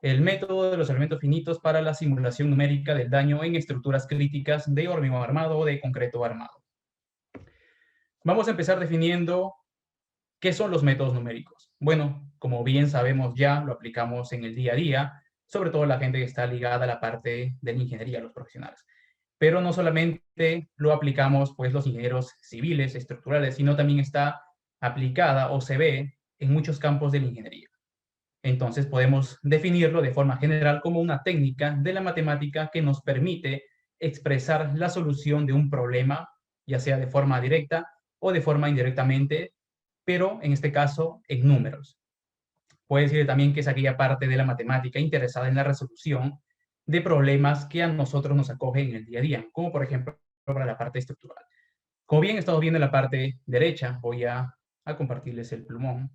el método de los elementos finitos para la simulación numérica del daño en estructuras críticas de hormigón armado o de concreto armado. Vamos a empezar definiendo qué son los métodos numéricos. Bueno, como bien sabemos ya, lo aplicamos en el día a día, sobre todo la gente que está ligada a la parte de la ingeniería, los profesionales. Pero no solamente lo aplicamos pues los ingenieros civiles, estructurales, sino también está aplicada o se ve en muchos campos de la ingeniería. Entonces podemos definirlo de forma general como una técnica de la matemática que nos permite expresar la solución de un problema, ya sea de forma directa o de forma indirectamente, pero en este caso en números. Puede decir también que es aquella parte de la matemática interesada en la resolución de problemas que a nosotros nos acogen en el día a día, como por ejemplo para la parte estructural. Como bien estamos viendo en la parte derecha, voy a compartirles el plumón.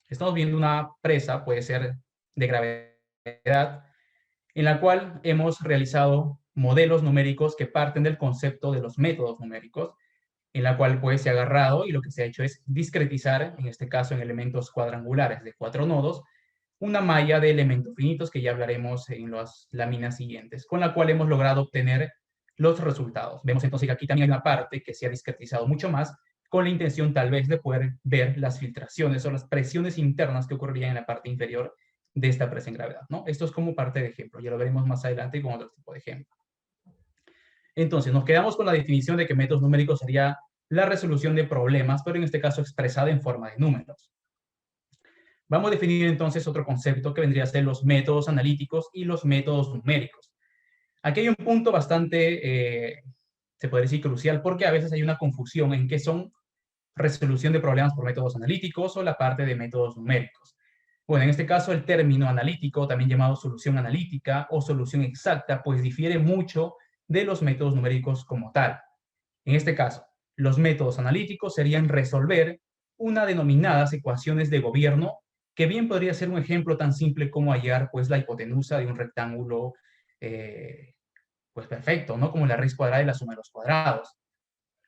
Estamos viendo una presa, puede ser de gravedad, en la cual hemos realizado modelos numéricos que parten del concepto de los métodos numéricos, en la cual pues se ha agarrado y lo que se ha hecho es discretizar, en este caso en elementos cuadrangulares de 4 nodos, una malla de elementos finitos que ya hablaremos en las láminas siguientes, con la cual hemos logrado obtener los resultados. Vemos entonces que aquí también hay una parte que se ha discretizado mucho más, con la intención tal vez de poder ver las filtraciones o las presiones internas que ocurrirían en la parte inferior de esta presa en gravedad, ¿no? Esto es como parte de ejemplo, ya lo veremos más adelante con otro tipo de ejemplo. Entonces, nos quedamos con la definición de que métodos numéricos sería la resolución de problemas, pero en este caso expresada en forma de números. Vamos a definir entonces otro concepto que vendría a ser los métodos analíticos y los métodos numéricos. Aquí hay un punto bastante, se podría decir, crucial, porque a veces hay una confusión en qué son resolución de problemas por métodos analíticos o la parte de métodos numéricos. Bueno, en este caso el término analítico, también llamado solución analítica o solución exacta, pues difiere mucho de los métodos numéricos como tal. En este caso, los métodos analíticos serían resolver una denominadas ecuaciones de gobierno, que bien podría ser un ejemplo tan simple como hallar pues la hipotenusa de un rectángulo pues perfecto, ¿no? Como la raíz cuadrada y la suma de los cuadrados.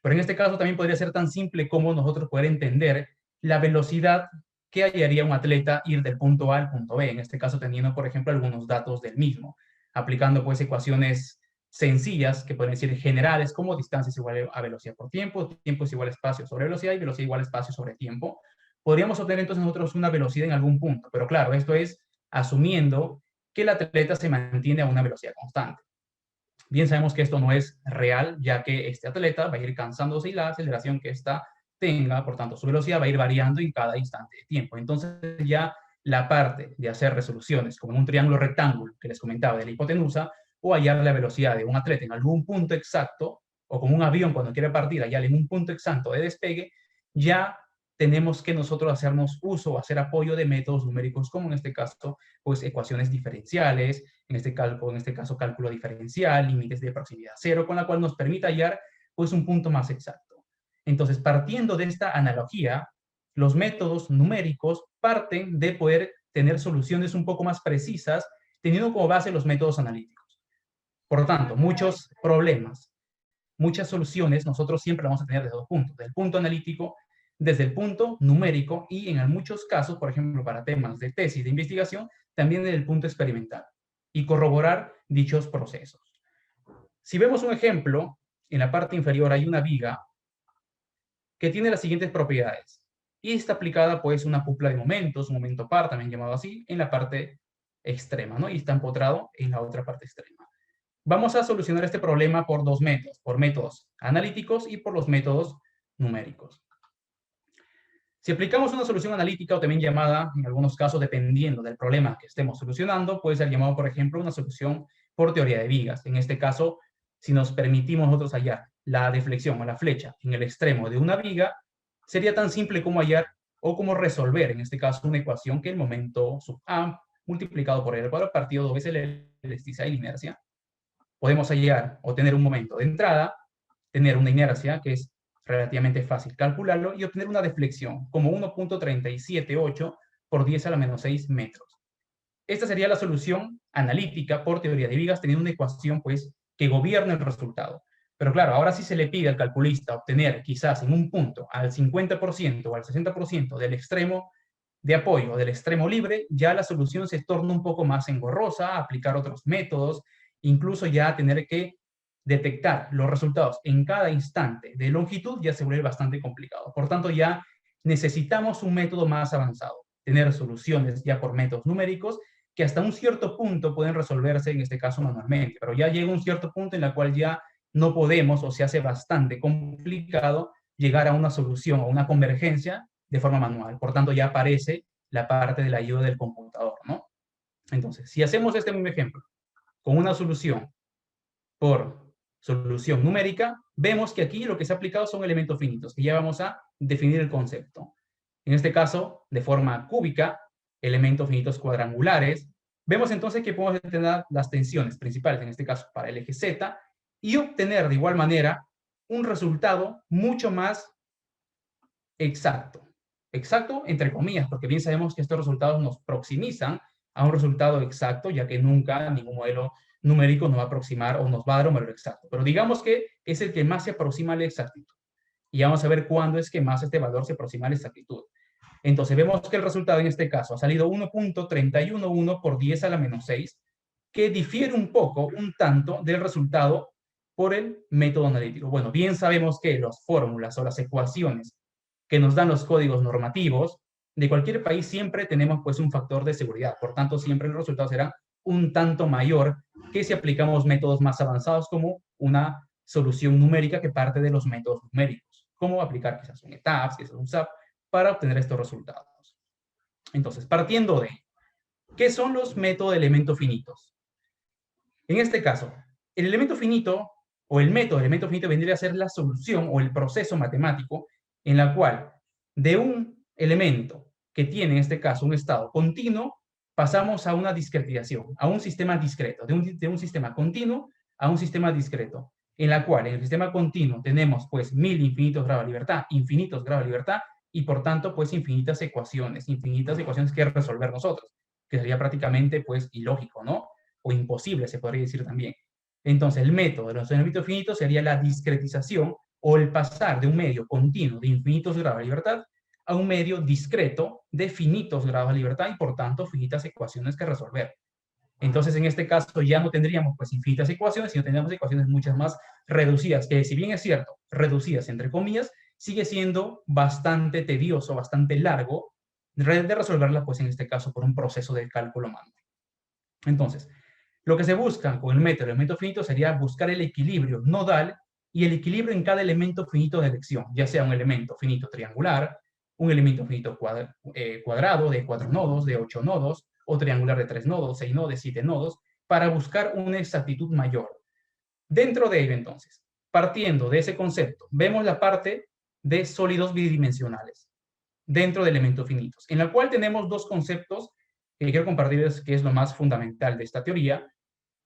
Pero en este caso también podría ser tan simple como nosotros poder entender la velocidad que hallaría un atleta ir del punto A al punto B, en este caso teniendo, por ejemplo, algunos datos del mismo, aplicando pues ecuaciones sencillas que pueden ser generales como distancia es igual a velocidad por tiempo, tiempo es igual a espacio sobre velocidad y velocidad igual a espacio sobre tiempo. Podríamos obtener entonces nosotros una velocidad en algún punto, pero claro, esto es asumiendo que el atleta se mantiene a una velocidad constante. Bien sabemos que esto no es real, ya que este atleta va a ir cansándose y la aceleración que ésta tenga, por tanto, su velocidad va a ir variando en cada instante de tiempo. Entonces, ya la parte de hacer resoluciones, como en un triángulo rectángulo que les comentaba de la hipotenusa, o hallar la velocidad de un atleta en algún punto exacto, o como un avión cuando quiere partir, hallar en un punto exacto de despegue, ya tenemos que nosotros hacernos uso o hacer apoyo de métodos numéricos, como en este caso, pues ecuaciones diferenciales, en este caso cálculo diferencial, límites de proximidad cero, con la cual nos permite hallar pues un punto más exacto. Entonces, partiendo de esta analogía, los métodos numéricos parten de poder tener soluciones un poco más precisas, teniendo como base los métodos analíticos. Por lo tanto, muchos problemas, muchas soluciones, nosotros siempre las vamos a tener desde dos puntos, del punto analítico, desde el punto numérico y en muchos casos, por ejemplo, para temas de tesis de investigación, también desde el punto experimental y corroborar dichos procesos. Si vemos un ejemplo, en la parte inferior hay una viga que tiene las siguientes propiedades y está aplicada pues una cupla de momentos, un momento par, también llamado así, en la parte extrema, ¿no? Y está empotrado en la otra parte extrema. Vamos a solucionar este problema por dos métodos, por métodos analíticos y por los métodos numéricos. Si aplicamos una solución analítica o también llamada, en algunos casos, dependiendo del problema que estemos solucionando, puede ser llamado, por ejemplo, una solución por teoría de vigas. En este caso, si nos permitimos nosotros hallar la deflexión o la flecha en el extremo de una viga, sería tan simple como hallar o como resolver, en este caso, una ecuación que el momento sub A multiplicado por el cuadrado partido 2 veces la elasticidad y la inercia. Podemos hallar o tener un momento de entrada, tener una inercia que es relativamente fácil calcularlo y obtener una deflexión como 1.378 por 10 a la menos 6 metros. Esta sería la solución analítica por teoría de vigas, teniendo una ecuación pues que gobierna el resultado. Pero claro, ahora sí se le pide al calculista obtener quizás en un punto al 50% o al 60% del extremo de apoyo del extremo libre, ya la solución se torna un poco más engorrosa, aplicar otros métodos, incluso ya tener que detectar los resultados en cada instante de longitud ya se vuelve bastante complicado. Por tanto, ya necesitamos un método más avanzado, tener soluciones ya por métodos numéricos que hasta un cierto punto pueden resolverse, en este caso manualmente, pero ya llega un cierto punto en el cual ya no podemos o se hace bastante complicado llegar a una solución o una convergencia de forma manual. Por tanto, ya aparece la parte de la ayuda del computador, ¿no? Entonces, si hacemos este mismo ejemplo con una solución por solución numérica, vemos que aquí lo que se ha aplicado son elementos finitos, que ya vamos a definir el concepto. En este caso, de forma cúbica, elementos finitos cuadrangulares. Vemos entonces que podemos determinar las tensiones principales, en este caso para el eje Z, y obtener de igual manera un resultado mucho más exacto. Exacto, entre comillas, porque bien sabemos que estos resultados nos proximizan a un resultado exacto, ya que nunca ningún modelo numérico nos va a aproximar o nos va a dar un valor exacto. Pero digamos que es el que más se aproxima a la exactitud. Y vamos a ver cuándo es que más este valor se aproxima a la exactitud. Entonces vemos que el resultado en este caso ha salido 1.311 por 10 a la menos 6, que difiere un poco, un tanto, del resultado por el método analítico. Bueno, bien sabemos que las fórmulas o las ecuaciones que nos dan los códigos normativos de cualquier país siempre tenemos pues un factor de seguridad. Por tanto, siempre el resultado será un tanto mayor que si aplicamos métodos más avanzados como una solución numérica que parte de los métodos numéricos, como aplicar quizás un ETABS, quizás un SAP, para obtener estos resultados. Entonces, partiendo de, ¿qué son los métodos de elementos finitos? En este caso, el elemento finito o el método de elemento finito vendría a ser la solución o el proceso matemático en la cual de un elemento que tiene en este caso un estado continuo, pasamos a una discretización, a un sistema discreto, de un sistema continuo a un sistema discreto, en la cual en el sistema continuo tenemos pues 1000 infinitos grados de libertad, infinitos grados de libertad, y por tanto pues infinitas ecuaciones que resolver nosotros, que sería prácticamente pues ilógico, ¿no? O imposible, se podría decir también. Entonces, el método de los elementos finitos sería la discretización o el pasar de un medio continuo de infinitos grados de libertad a un medio discreto de finitos grados de libertad y, por tanto, finitas ecuaciones que resolver. Entonces, en este caso ya no tendríamos pues infinitas ecuaciones, sino tendríamos ecuaciones muchas más reducidas, que si bien es cierto, reducidas entre comillas, sigue siendo bastante tedioso, bastante largo de resolverla, pues en este caso por un proceso de cálculo manual. Entonces, lo que se busca con el método de elemento finito sería buscar el equilibrio nodal y el equilibrio en cada elemento finito de elección, ya sea un elemento finito triangular, un elemento finito cuadrado de 4 nodos, de 8 nodos, o triangular de 3 nodos, 6 nodos, de 7 nodos, para buscar una exactitud mayor. Dentro de ello, entonces, partiendo de ese concepto, vemos la parte de sólidos bidimensionales dentro de elementos finitos, en la cual tenemos dos conceptos que quiero compartirles, que es lo más fundamental de esta teoría,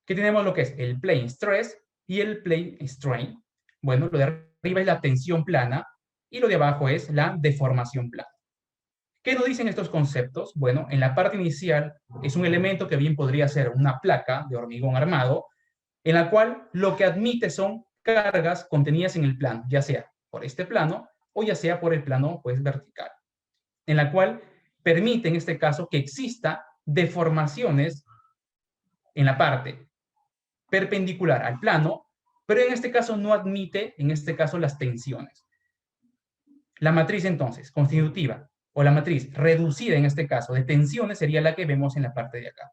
que tenemos lo que es el plane stress y el plane strain. Bueno, lo de arriba es la tensión plana y lo de abajo es la deformación plana. ¿Qué nos dicen estos conceptos? Bueno, en la parte inicial es un elemento que bien podría ser una placa de hormigón armado, en la cual lo que admite son cargas contenidas en el plano, ya sea por este plano o ya sea por el plano pues, vertical, en la cual permite en este caso que exista deformaciones en la parte perpendicular al plano, pero en este caso no admite, en este caso, las tensiones. La matriz entonces constitutiva o la matriz reducida en este caso de tensiones sería la que vemos en la parte de acá.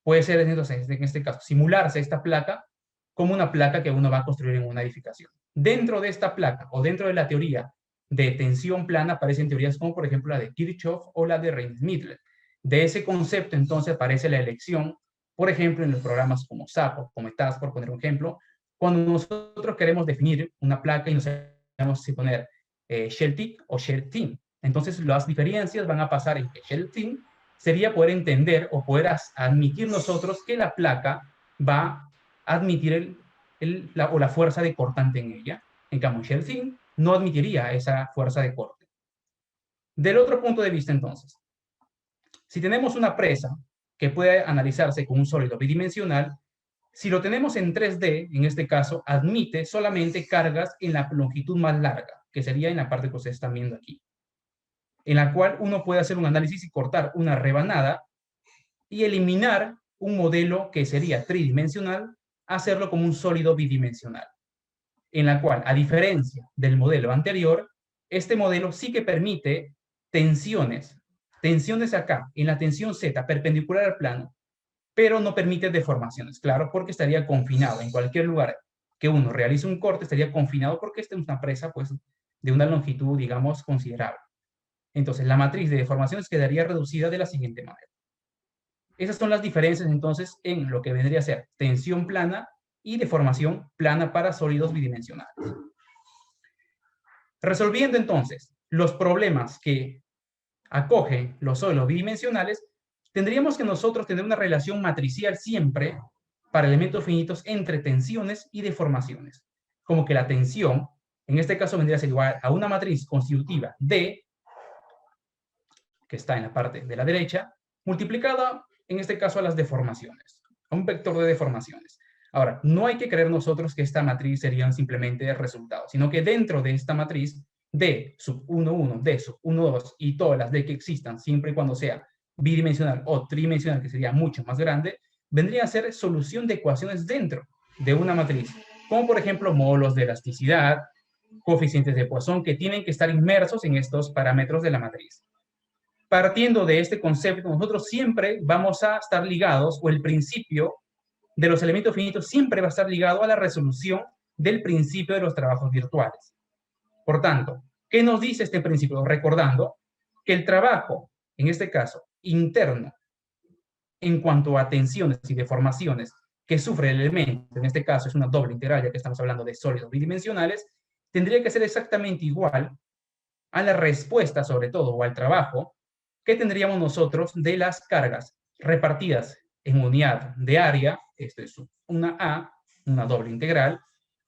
Puede ser entonces en este caso simularse esta placa como una placa que uno va a construir en una edificación. Dentro de esta placa o dentro de la teoría de tensión plana aparecen teorías como por ejemplo la de Kirchhoff o la de Reines-Mittler. De ese concepto entonces aparece la elección, por ejemplo, en los programas como SAP o como ETAS, por poner un ejemplo, cuando nosotros queremos definir una placa y no sabemos si poner shell tick o shell thin. Entonces las diferencias van a pasar en que shell thin sería poder entender o poder admitir nosotros que la placa va a admitir la fuerza de cortante en ella. En cambio, shell thin no admitiría esa fuerza de corte. Del otro punto de vista, entonces, si tenemos una presa que puede analizarse con un sólido bidimensional, si lo tenemos en 3D, en este caso, admite solamente cargas en la longitud más larga, que sería en la parte que ustedes están viendo aquí. en la cual uno puede hacer un análisis y cortar una rebanada y eliminar un modelo que sería tridimensional, hacerlo como un sólido bidimensional, en la cual, a diferencia del modelo anterior, este modelo sí que permite tensiones acá, en la tensión Z, perpendicular al plano, pero no permite deformaciones, claro, porque estaría confinado en cualquier lugar que uno realice un corte, estaría confinado porque esta es una presa, pues, de una longitud, digamos, considerable. Entonces, la matriz de deformaciones quedaría reducida de la siguiente manera. Esas son las diferencias, entonces, en lo que vendría a ser tensión plana y deformación plana para sólidos bidimensionales. Resolviendo, entonces, los problemas que acogen los sólidos bidimensionales, tendríamos que nosotros tener una relación matricial siempre para elementos finitos entre tensiones y deformaciones. Como que la tensión, en este caso vendría a ser igual a una matriz constitutiva D, que está en la parte de la derecha, multiplicada, en este caso, a las deformaciones, a un vector de deformaciones. Ahora, no hay que creer nosotros que esta matriz serían simplemente resultados, sino que dentro de esta matriz, D sub 1, 1, D sub 1, 2 y todas las D que existan, siempre y cuando sea bidimensional o tridimensional, que sería mucho más grande, vendría a ser solución de ecuaciones dentro de una matriz, como por ejemplo módulos de elasticidad, coeficientes de Poisson, que tienen que estar inmersos en estos parámetros de la matriz. Partiendo de este concepto, nosotros siempre vamos a estar ligados, o el principio de los elementos finitos siempre va a estar ligado a la resolución del principio de los trabajos virtuales. Por tanto, ¿qué nos dice este principio? Recordando que el trabajo, en este caso, interno, en cuanto a tensiones y deformaciones que sufre el elemento, en este caso es una doble integral, ya que estamos hablando de sólidos bidimensionales, tendría que ser exactamente igual a la respuesta, sobre todo, o al trabajo que tendríamos nosotros de las cargas repartidas en unidad de área, esto es una A, una doble integral,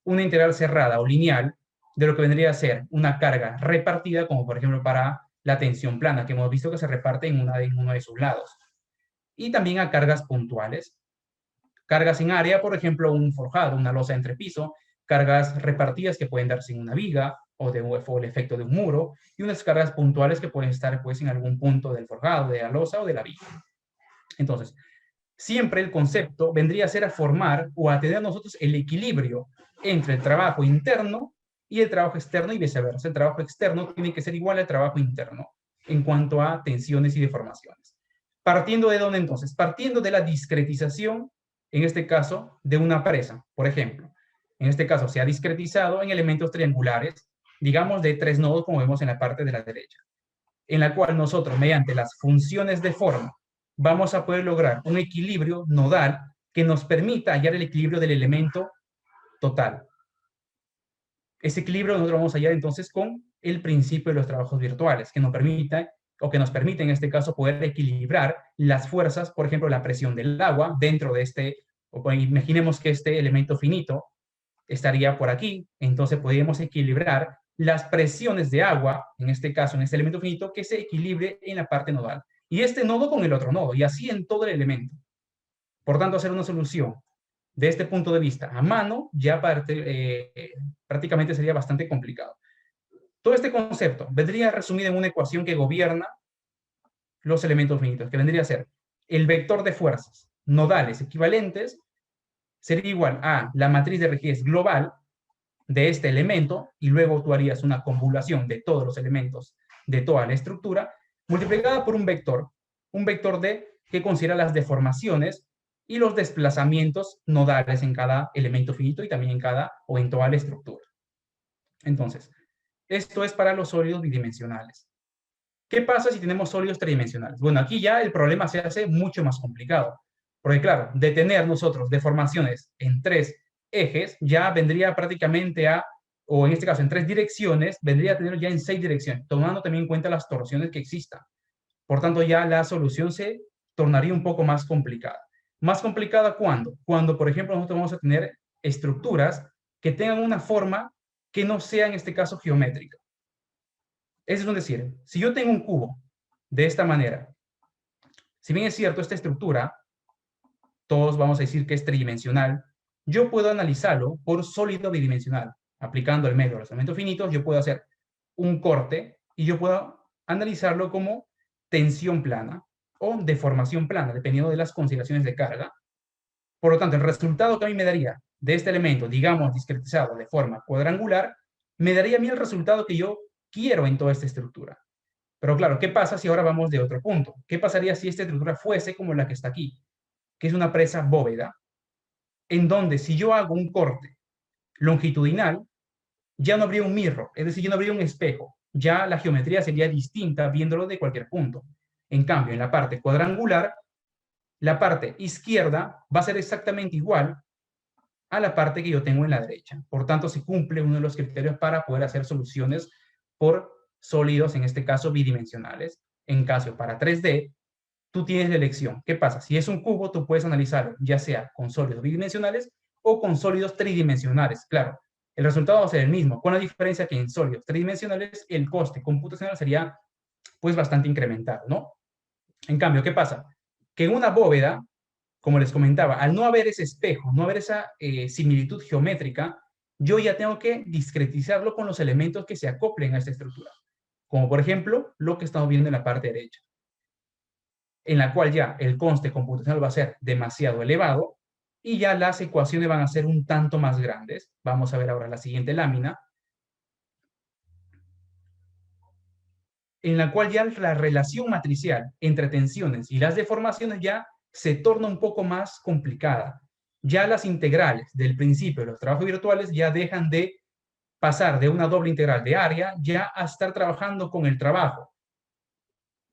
una integral cerrada o lineal, de lo que vendría a ser una carga repartida, como por ejemplo para la tensión plana, que hemos visto que se reparte en uno de sus lados. Y también a cargas puntuales. Cargas en área, por ejemplo, un forjado, una losa entrepiso, cargas repartidas que pueden darse en una viga o el efecto de un muro, y unas cargas puntuales que pueden estar pues en algún punto del forjado, de la losa o de la viga. Entonces, siempre el concepto vendría a ser a formar o a tener nosotros el equilibrio entre el trabajo interno y el trabajo externo y viceversa. El trabajo externo tiene que ser igual al trabajo interno en cuanto a tensiones y deformaciones. ¿Partiendo de dónde entonces? Partiendo de la discretización, en este caso, de una presa, por ejemplo. En este caso se ha discretizado en elementos triangulares, digamos de 3 nodos, como vemos en la parte de la derecha, en la cual nosotros, mediante las funciones de forma, vamos a poder lograr un equilibrio nodal que nos permita hallar el equilibrio del elemento total. Ese equilibrio nosotros vamos a hallar entonces con el principio de los trabajos virtuales, que nos permita, o que nos permite en este caso, poder equilibrar las fuerzas, por ejemplo, la presión del agua dentro de este, o imaginemos que este elemento finito estaría por aquí, entonces podríamos equilibrar las presiones de agua, en este caso, en este elemento finito, que se equilibre en la parte nodal. Y este nodo con el otro nodo, y así en todo el elemento. Por tanto, hacer una solución de este punto de vista a mano ya prácticamente sería bastante complicado. Todo este concepto vendría resumido en una ecuación que gobierna los elementos finitos, que vendría a ser el vector de fuerzas nodales equivalentes sería igual a la matriz de rigidez global de este elemento, y luego tú harías una convolución de todos los elementos de toda la estructura, multiplicada por un vector D que considera las deformaciones y los desplazamientos nodales en cada elemento finito y también en cada o en toda la estructura. Entonces, esto es para los sólidos bidimensionales. ¿Qué pasa si tenemos sólidos tridimensionales? Bueno, aquí ya el problema se hace mucho más complicado, porque claro, de tener nosotros deformaciones en 3 ejes, ya vendría prácticamente a, o en este caso en 3 direcciones, vendría a tener ya en 6 direcciones, tomando también en cuenta las torsiones que existan. Por tanto, ya la solución se tornaría un poco más complicada. ¿Más complicada cuándo? Cuando, por ejemplo, nosotros vamos a tener estructuras que tengan una forma que no sea, en este caso, geométrica. Es decir, si yo tengo un cubo de esta manera, si bien es cierto, esta estructura, todos vamos a decir que es tridimensional, yo puedo analizarlo por sólido bidimensional. Aplicando el método de los elementos finitos, yo puedo hacer un corte y yo puedo analizarlo como tensión plana o deformación plana, dependiendo de las consideraciones de carga. Por lo tanto, el resultado que a mí me daría de este elemento, digamos, discretizado de forma cuadrangular, me daría a mí el resultado que yo quiero en toda esta estructura. Pero claro, ¿qué pasa si ahora vamos de otro punto? ¿Qué pasaría si esta estructura fuese como la que está aquí, que es una presa bóveda, en donde si yo hago un corte longitudinal, ya no habría un mirror, es decir, ya no habría un espejo, ya la geometría sería distinta viéndolo de cualquier punto. En cambio, en la parte cuadrangular, la parte izquierda va a ser exactamente igual a la parte que yo tengo en la derecha. Por tanto, se cumple uno de los criterios para poder hacer soluciones por sólidos, en este caso bidimensionales. En caso para 3D, tú tienes la elección. ¿Qué pasa? Si es un cubo, tú puedes analizarlo ya sea con sólidos bidimensionales o con sólidos tridimensionales. Claro, el resultado va a ser el mismo, con la diferencia que en sólidos tridimensionales el coste computacional sería pues bastante incrementado, ¿no? En cambio, ¿qué pasa? Que en una bóveda, como les comentaba, al no haber ese espejo, no haber esa similitud geométrica, yo ya tengo que discretizarlo con los elementos que se acoplen a esta estructura. Como por ejemplo, lo que estamos viendo en la parte derecha, en la cual ya el coste computacional va a ser demasiado elevado y ya las ecuaciones van a ser un tanto más grandes. Vamos a ver ahora la siguiente lámina, en la cual ya la relación matricial entre tensiones y las deformaciones ya se torna un poco más complicada. Ya las integrales del principio de los trabajos virtuales ya dejan de pasar de una doble integral de área ya a estar trabajando con el trabajo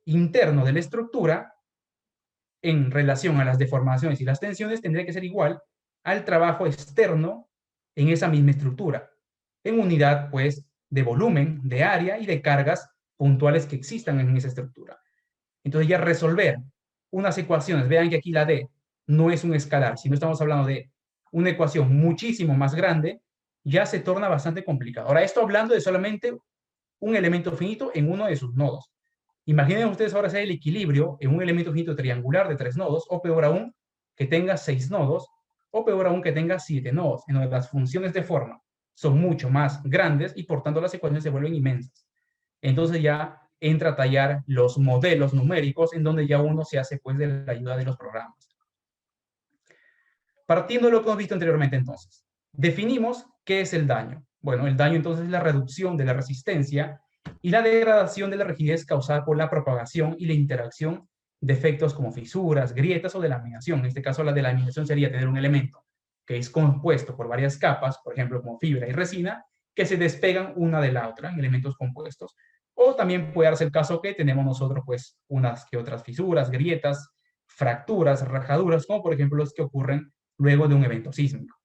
interno de la estructura en relación a las deformaciones y las tensiones tendría que ser igual al trabajo externo en esa misma estructura, en unidad pues de volumen, de área y de cargas puntuales que existan en esa estructura. Entonces ya resolver unas ecuaciones, vean que aquí la D no es un escalar, sino estamos hablando de una ecuación muchísimo más grande, ya se torna bastante complicado. Ahora, esto hablando de solamente un elemento finito en uno de sus nodos. Imaginen ustedes ahora hacer el equilibrio en un elemento finito triangular de 3 nodos, o peor aún, que tenga 6 nodos, o peor aún, que tenga 7 nodos, en donde las funciones de forma son mucho más grandes y por tanto las ecuaciones se vuelven inmensas. Entonces ya entra a tallar los modelos numéricos en donde ya uno se hace pues de la ayuda de los programas. Partiendo de lo que hemos visto anteriormente entonces, definimos qué es el daño. Bueno, el daño entonces es la reducción de la resistencia y la degradación de la rigidez causada por la propagación y la interacción de efectos como fisuras, grietas o delaminación. En este caso la delaminación sería tener un elemento que es compuesto por varias capas, por ejemplo como fibra y resina, que se despegan una de la otra en elementos compuestos. O también puede darse el caso que tenemos nosotros pues unas que otras fisuras, grietas, fracturas, rajaduras, como por ejemplo los que ocurren luego de un evento sísmico.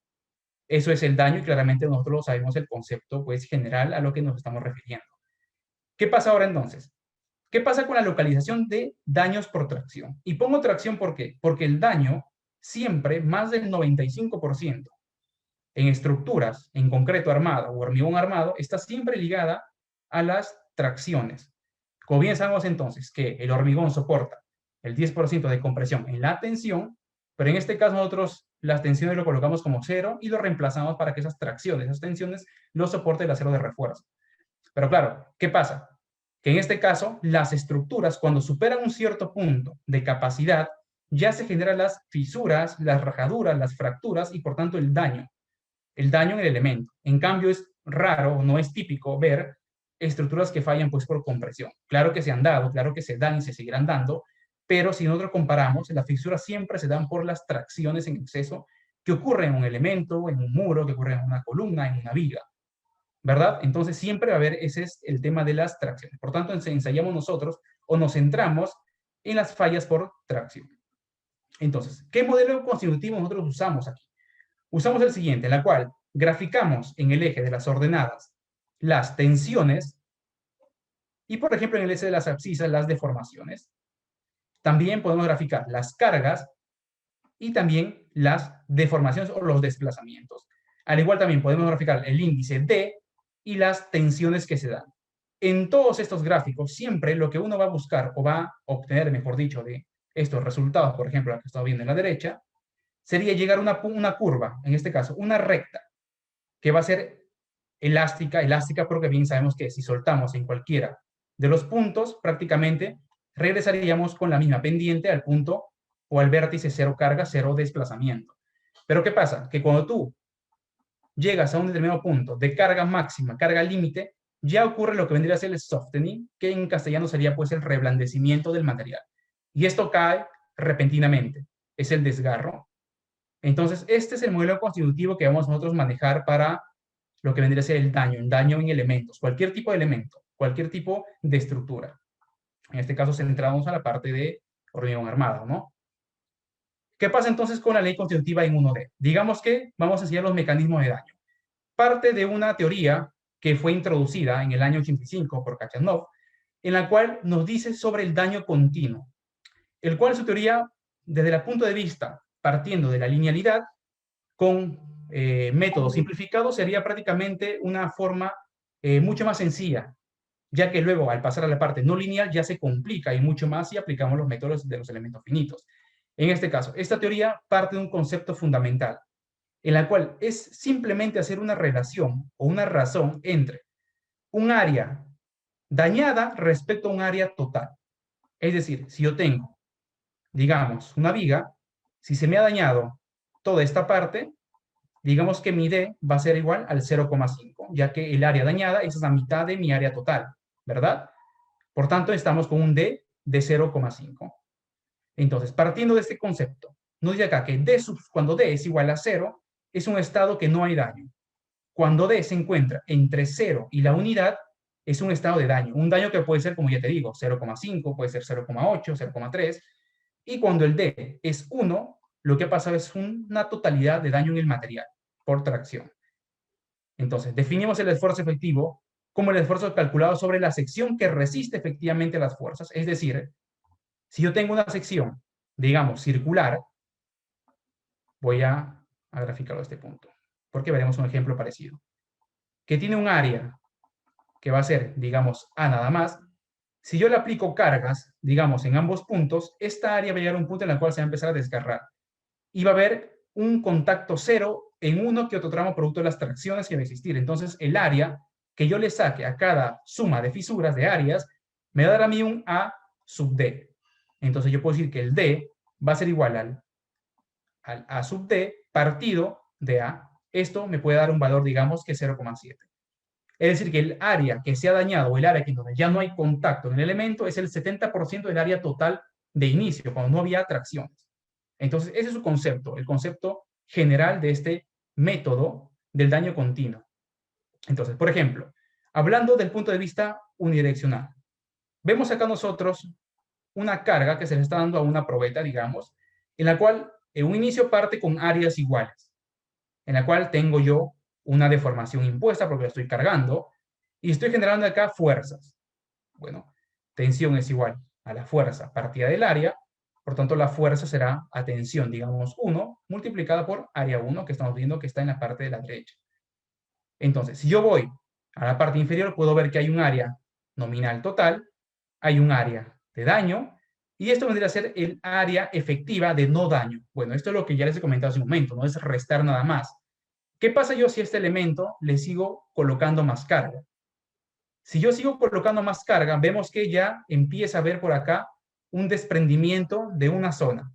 Eso es el daño y claramente nosotros sabemos el concepto pues general a lo que nos estamos refiriendo. ¿Qué pasa ahora entonces? ¿Qué pasa con la localización de daños por tracción? Y pongo tracción ¿por qué? Porque el daño siempre, más del 95% en estructuras, en concreto armada o hormigón armado, está siempre ligada a las tracciones. Como bien sabemos entonces que el hormigón soporta el 10% de compresión en la tensión, pero en este caso nosotros las tensiones lo colocamos como cero y lo reemplazamos para que esas tracciones, esas tensiones, lo soporte el acero de refuerzo. Pero claro, ¿qué pasa? Que en este caso, las estructuras, cuando superan un cierto punto de capacidad, ya se generan las fisuras, las rajaduras, las fracturas y por tanto el daño en el elemento. En cambio, es raro, no es típico ver estructuras que fallan pues por compresión. Claro que se han dado, claro que se dan y se seguirán dando, pero si nosotros comparamos, las fisuras siempre se dan por las tracciones en exceso que ocurren en un elemento, en un muro, que ocurren en una columna, en una viga, ¿verdad? Entonces siempre va a haber, ese es el tema de las tracciones. Por tanto, ensayamos nosotros o nos centramos en las fallas por tracción. Entonces, ¿qué modelo constitutivo nosotros usamos aquí? Usamos el siguiente, en la cual graficamos en el eje de las ordenadas las tensiones y, por ejemplo, en el eje de las abscisas las deformaciones. También podemos graficar las cargas y también las deformaciones o los desplazamientos. Al igual también podemos graficar el índice D y las tensiones que se dan. En todos estos gráficos, siempre lo que uno va a buscar o va a obtener, mejor dicho, de estos resultados, por ejemplo, la que estamos viendo en la derecha, sería llegar a una curva, en este caso, una recta, que va a ser elástica, porque bien sabemos que si soltamos en cualquiera de los puntos, prácticamente regresaríamos con la misma pendiente al punto o al vértice cero carga, cero desplazamiento. Pero ¿qué pasa? Que cuando tú llegas a un determinado punto de carga máxima, carga límite, ya ocurre lo que vendría a ser el softening, que en castellano sería pues el reblandecimiento del material. Y esto cae repentinamente, es el desgarro. Entonces, este es el modelo constitutivo que vamos nosotros a manejar para lo que vendría a ser el daño en elementos, cualquier tipo de elemento, cualquier tipo de estructura. En este caso, centramos a la parte de hormigón armado, ¿no? ¿Qué pasa entonces con la ley constitutiva en 1D? Digamos que vamos a enseñar los mecanismos de daño. Parte de una teoría que fue introducida en el año 85 por Kachanov, en la cual nos dice sobre el daño continuo, el cual su teoría, desde el punto de vista, partiendo de la linealidad, con métodos simplificados, sería prácticamente una forma mucho más sencilla, ya que luego, al pasar a la parte no lineal, ya se complica y mucho más si aplicamos los métodos de los elementos finitos. En este caso, esta teoría parte de un concepto fundamental, en la cual es simplemente hacer una relación o una razón entre un área dañada respecto a un área total. Es decir, si yo tengo, digamos, una viga, si se me ha dañado toda esta parte, digamos que mi D va a ser igual al 0,5, ya que el área dañada es la mitad de mi área total, ¿verdad? Por tanto, estamos con un D de 0,5. Entonces, partiendo de este concepto, nos dice acá que cuando D es igual a 0, es un estado que no hay daño. Cuando D se encuentra entre 0 y la unidad, es un estado de daño. Un daño que puede ser, como ya te digo, 0,5, puede ser 0,8, 0,3. Y cuando el D es 1, lo que pasa es una totalidad de daño en el material por tracción. Entonces, definimos el esfuerzo efectivo como el esfuerzo calculado sobre la sección que resiste efectivamente las fuerzas. Es decir, si yo tengo una sección, digamos, circular, voy a graficarlo a este punto, porque veremos un ejemplo parecido, que tiene un área que va a ser, digamos, A nada más. Si yo le aplico cargas, digamos, en ambos puntos, esta área va a llegar a un punto en el cual se va a empezar a desgarrar. Y va a haber un contacto cero en uno que otro tramo producto de las tracciones que va a existir. Entonces, el área que yo le saque a cada suma de fisuras, de áreas, me va a dar a mí un A sub D. Entonces, yo puedo decir que el D va a ser igual al A sub D partido de A. Esto me puede dar un valor, digamos, que 0,7. Es decir, que el área que se ha dañado o el área que donde ya no hay contacto en el elemento es el 70% del área total de inicio, cuando no había tracciones. Entonces, ese es su concepto, el concepto general de este método del daño continuo. Entonces, por ejemplo, hablando del punto de vista unidireccional, vemos acá nosotros una carga que se le está dando a una probeta, digamos, en la cual en un inicio parte con áreas iguales, en la cual tengo yo una deformación impuesta porque la estoy cargando y estoy generando acá fuerzas. Bueno, tensión es igual a la fuerza partida del área, por tanto la fuerza será a tensión, digamos, 1 multiplicada por área 1, que estamos viendo que está en la parte de la derecha. Entonces, si yo voy a la parte inferior, puedo ver que hay un área nominal total, hay un área de daño, y esto vendría a ser el área efectiva de no daño. Bueno, esto es lo que ya les he comentado hace un momento, no es restar nada más. ¿Qué pasa yo si a este elemento le sigo colocando más carga? Si yo sigo colocando más carga, vemos que ya empieza a haber por acá un desprendimiento de una zona.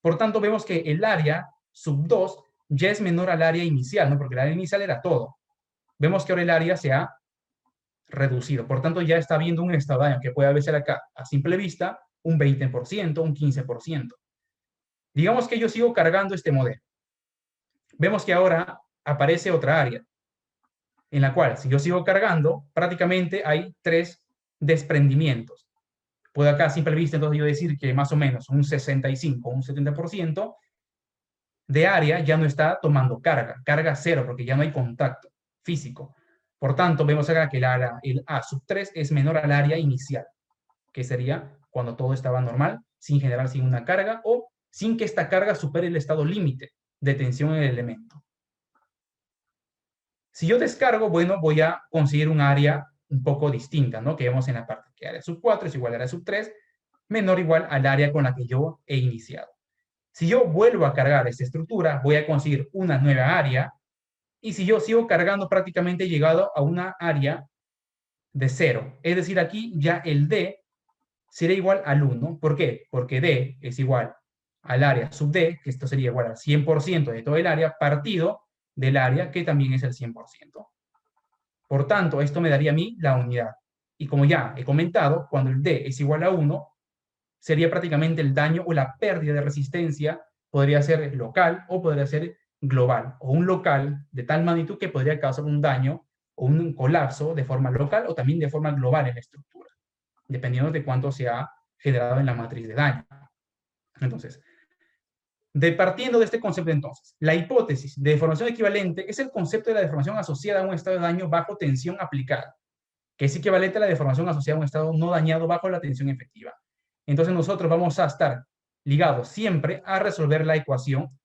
Por tanto, vemos que el área sub 2 ya es menor al área inicial, ¿no? Porque el área inicial era todo. Vemos que ahora el área se ha reducido. Por tanto, ya está habiendo un estado de daño que puede ser acá, a simple vista, un 20%, un 15%. Digamos que yo sigo cargando este modelo. Vemos que ahora aparece otra área, en la cual, si yo sigo cargando, prácticamente hay 3 desprendimientos. Puedo acá, a simple vista, entonces yo decir que más o menos un 65, un 70% de área ya no está tomando carga cero, porque ya no hay contacto físico. Por tanto, vemos acá que el A sub 3 es menor al área inicial, que sería cuando todo estaba normal, sin generar sin una carga o sin que esta carga supere el estado límite de tensión en el elemento. Si yo descargo, bueno, voy a conseguir un área un poco distinta, ¿no? Que vemos en la parte que área sub 4 es igual a área sub 3, menor o igual al área con la que yo he iniciado. Si yo vuelvo a cargar esta estructura, voy a conseguir una nueva área, y si yo sigo cargando, prácticamente he llegado a una área de 0. Es decir, aquí ya el D sería igual al 1. ¿Por qué? Porque D es igual al área sub D, que esto sería igual al 100% de todo el área, partido del área, que también es el 100%. Por tanto, esto me daría a mí la unidad. Y como ya he comentado, cuando el D es igual a 1, sería prácticamente el daño o la pérdida de resistencia, podría ser local o podría ser global, o un local de tal magnitud que podría causar un daño o un colapso de forma local o también de forma global en la estructura, dependiendo de cuánto se ha generado en la matriz de daño. Entonces, partiendo de este concepto entonces, la hipótesis de deformación equivalente es el concepto de la deformación asociada a un estado de daño bajo tensión aplicada, que es equivalente a la deformación asociada a un estado no dañado bajo la tensión efectiva. Entonces nosotros vamos a estar ligados siempre a resolver la ecuación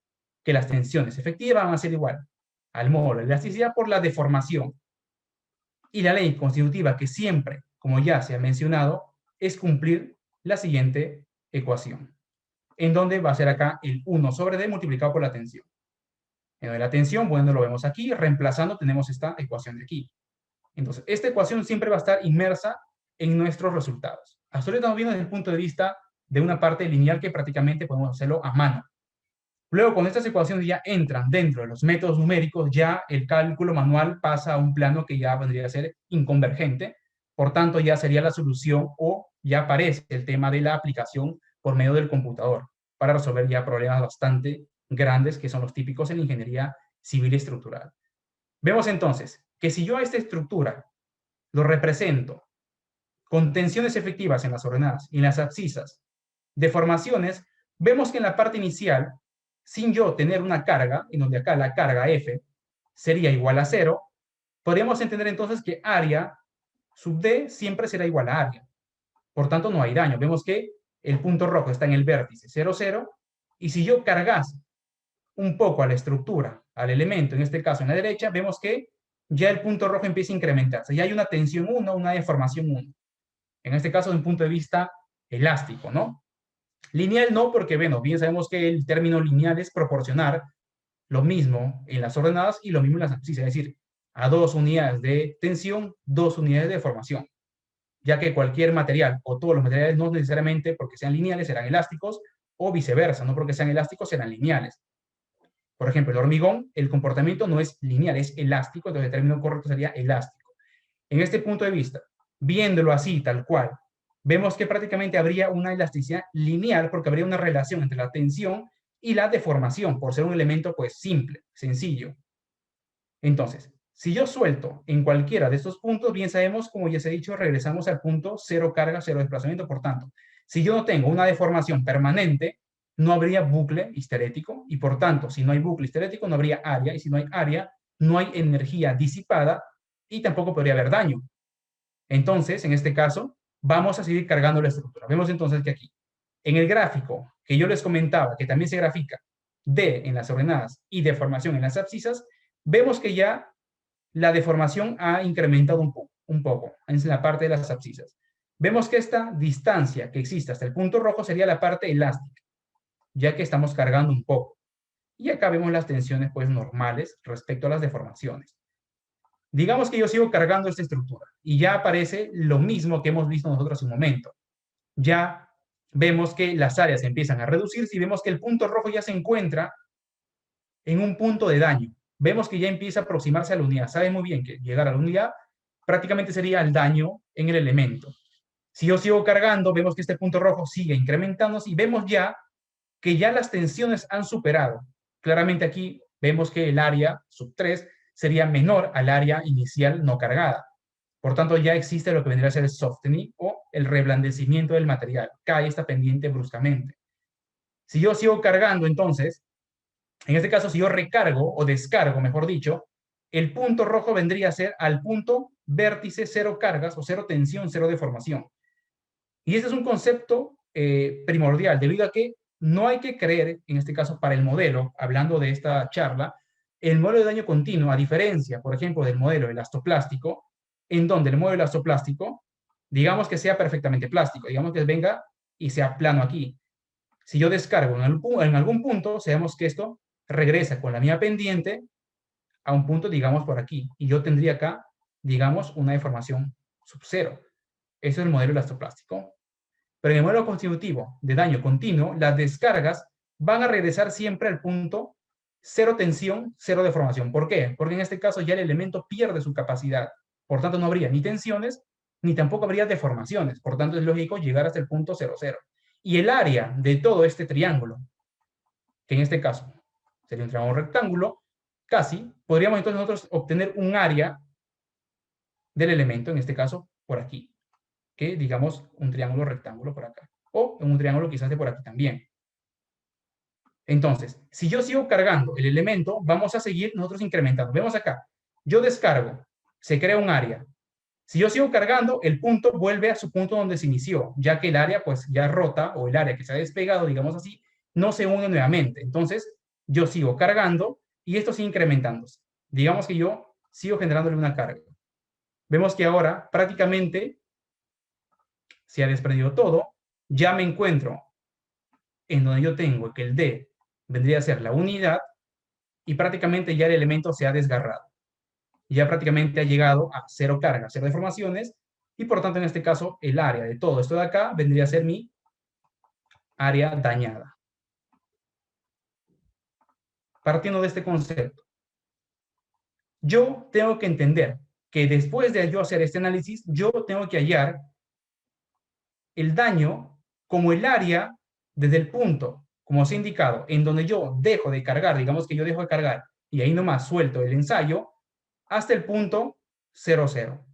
que las tensiones efectivas van a ser igual al módulo de elasticidad por la deformación. Y la ley constitutiva que siempre, como ya se ha mencionado, es cumplir la siguiente ecuación, en donde va a ser acá el 1 sobre D multiplicado por la tensión. En donde la tensión, bueno, lo vemos aquí, reemplazando tenemos esta ecuación de aquí. Entonces, esta ecuación siempre va a estar inmersa en nuestros resultados. Hasta ahora estamos viendo desde el punto de vista de una parte lineal que prácticamente podemos hacerlo a mano. Luego, cuando estas ecuaciones ya entran dentro de los métodos numéricos, ya el cálculo manual pasa a un plano que ya vendría a ser inconvergente. Por tanto, ya sería la solución o ya aparece el tema de la aplicación por medio del computador para resolver ya problemas bastante grandes que son los típicos en la ingeniería civil y estructural. Vemos entonces que si yo a esta estructura lo represento con tensiones efectivas en las ordenadas y en las abscisas, deformaciones, vemos que en la parte inicial, sin yo tener una carga, en donde acá la carga F sería igual a 0, podríamos entender entonces que área sub D siempre será igual a área. Por tanto, no hay daño. Vemos que el punto rojo está en el vértice 0, 0, y si yo cargase un poco a la estructura, al elemento, en este caso en la derecha, vemos que ya el punto rojo empieza a incrementarse. Ya hay una tensión 1, una deformación 1. En este caso, de un punto de vista elástico, ¿no? Lineal no, porque, bueno, bien sabemos que el término lineal es proporcionar lo mismo en las ordenadas y lo mismo en las abscisas, es decir, a 2 unidades de tensión, 2 unidades de deformación, ya que cualquier material o todos los materiales no necesariamente porque sean lineales serán elásticos o viceversa, no porque sean elásticos serán lineales. Por ejemplo, el hormigón, el comportamiento no es lineal, es elástico, entonces el término correcto sería elástico. En este punto de vista, viéndolo así, tal cual, vemos que prácticamente habría una elasticidad lineal porque habría una relación entre la tensión y la deformación, por ser un elemento pues simple, sencillo. Entonces, si yo suelto en cualquiera de estos puntos, bien sabemos, como ya se ha dicho, regresamos al punto cero carga, cero desplazamiento. Por tanto, si yo no tengo una deformación permanente, no habría bucle histerético y por tanto, si no hay bucle histerético, no habría área y si no hay área, no hay energía disipada y tampoco podría haber daño. Entonces, en este caso, vamos a seguir cargando la estructura. Vemos entonces que aquí, en el gráfico que yo les comentaba, que también se grafica D en las ordenadas y deformación en las abscisas, vemos que ya la deformación ha incrementado un poco en la parte de las abscisas. Vemos que esta distancia que existe hasta el punto rojo sería la parte elástica, ya que estamos cargando un poco. Y acá vemos las tensiones pues normales respecto a las deformaciones. Digamos que yo sigo cargando esta estructura y ya aparece lo mismo que hemos visto nosotros hace un momento. Ya vemos que las áreas empiezan a reducirse y vemos que el punto rojo ya se encuentra en un punto de daño. Vemos que ya empieza a aproximarse a la unidad. Sabe muy bien que llegar a la unidad prácticamente sería el daño en el elemento. Si yo sigo cargando, vemos que este punto rojo sigue incrementándose y vemos ya que ya las tensiones han superado. Claramente aquí vemos que el área sub 3 sería menor al área inicial no cargada. Por tanto, ya existe lo que vendría a ser el softening o el reblandecimiento del material. Cae esta pendiente bruscamente. Si yo sigo cargando, entonces, en este caso, si yo recargo o descargo, mejor dicho, el punto rojo vendría a ser al punto vértice cero cargas o cero tensión, cero deformación. Y ese es un concepto primordial, debido a que no hay que creer, en este caso para el modelo, hablando de esta charla, el modelo de daño continuo, a diferencia, por ejemplo, del modelo elastoplástico, en donde el modelo elastoplástico, digamos que sea perfectamente plástico, digamos que venga y sea plano aquí. Si yo descargo en algún punto, sabemos que esto regresa con la misma pendiente a un punto, digamos, por aquí. Y yo tendría acá, digamos, una deformación sub 0. Eso es el modelo elastoplástico. Pero en el modelo constitutivo de daño continuo, las descargas van a regresar siempre al punto cero tensión, cero deformación. ¿Por qué? Porque en este caso ya el elemento pierde su capacidad. Por tanto, no habría ni tensiones, ni tampoco habría deformaciones. Por tanto, es lógico llegar hasta el punto 0, 0. Y el área de todo este triángulo, que en este caso sería un triángulo rectángulo, casi, podríamos entonces nosotros obtener un área del elemento, en este caso, por aquí, que digamos un triángulo rectángulo por acá, o un triángulo quizás de por aquí también. Entonces, si yo sigo cargando el elemento, vamos a seguir nosotros incrementando. Vemos acá, yo descargo, se crea un área. Si yo sigo cargando, el punto vuelve a su punto donde se inició, ya que el área pues ya rota, o el área que se ha despegado, digamos así, no se une nuevamente. Entonces, yo sigo cargando y esto sigue incrementándose. Digamos que yo sigo generándole una carga. Vemos que ahora prácticamente se ha desprendido todo. Ya me encuentro en donde yo tengo que el D vendría a ser la unidad y prácticamente ya el elemento se ha desgarrado. Ya prácticamente ha llegado a cero carga, cero deformaciones, y por tanto en este caso el área de todo esto de acá vendría a ser mi área dañada. Partiendo de este concepto, yo tengo que entender que después de yo hacer este análisis, yo tengo que hallar el daño como el área desde el punto, como os he indicado, en donde yo dejo de cargar, digamos que yo dejo de cargar y ahí nomás suelto el ensayo, hasta el punto 0, 0.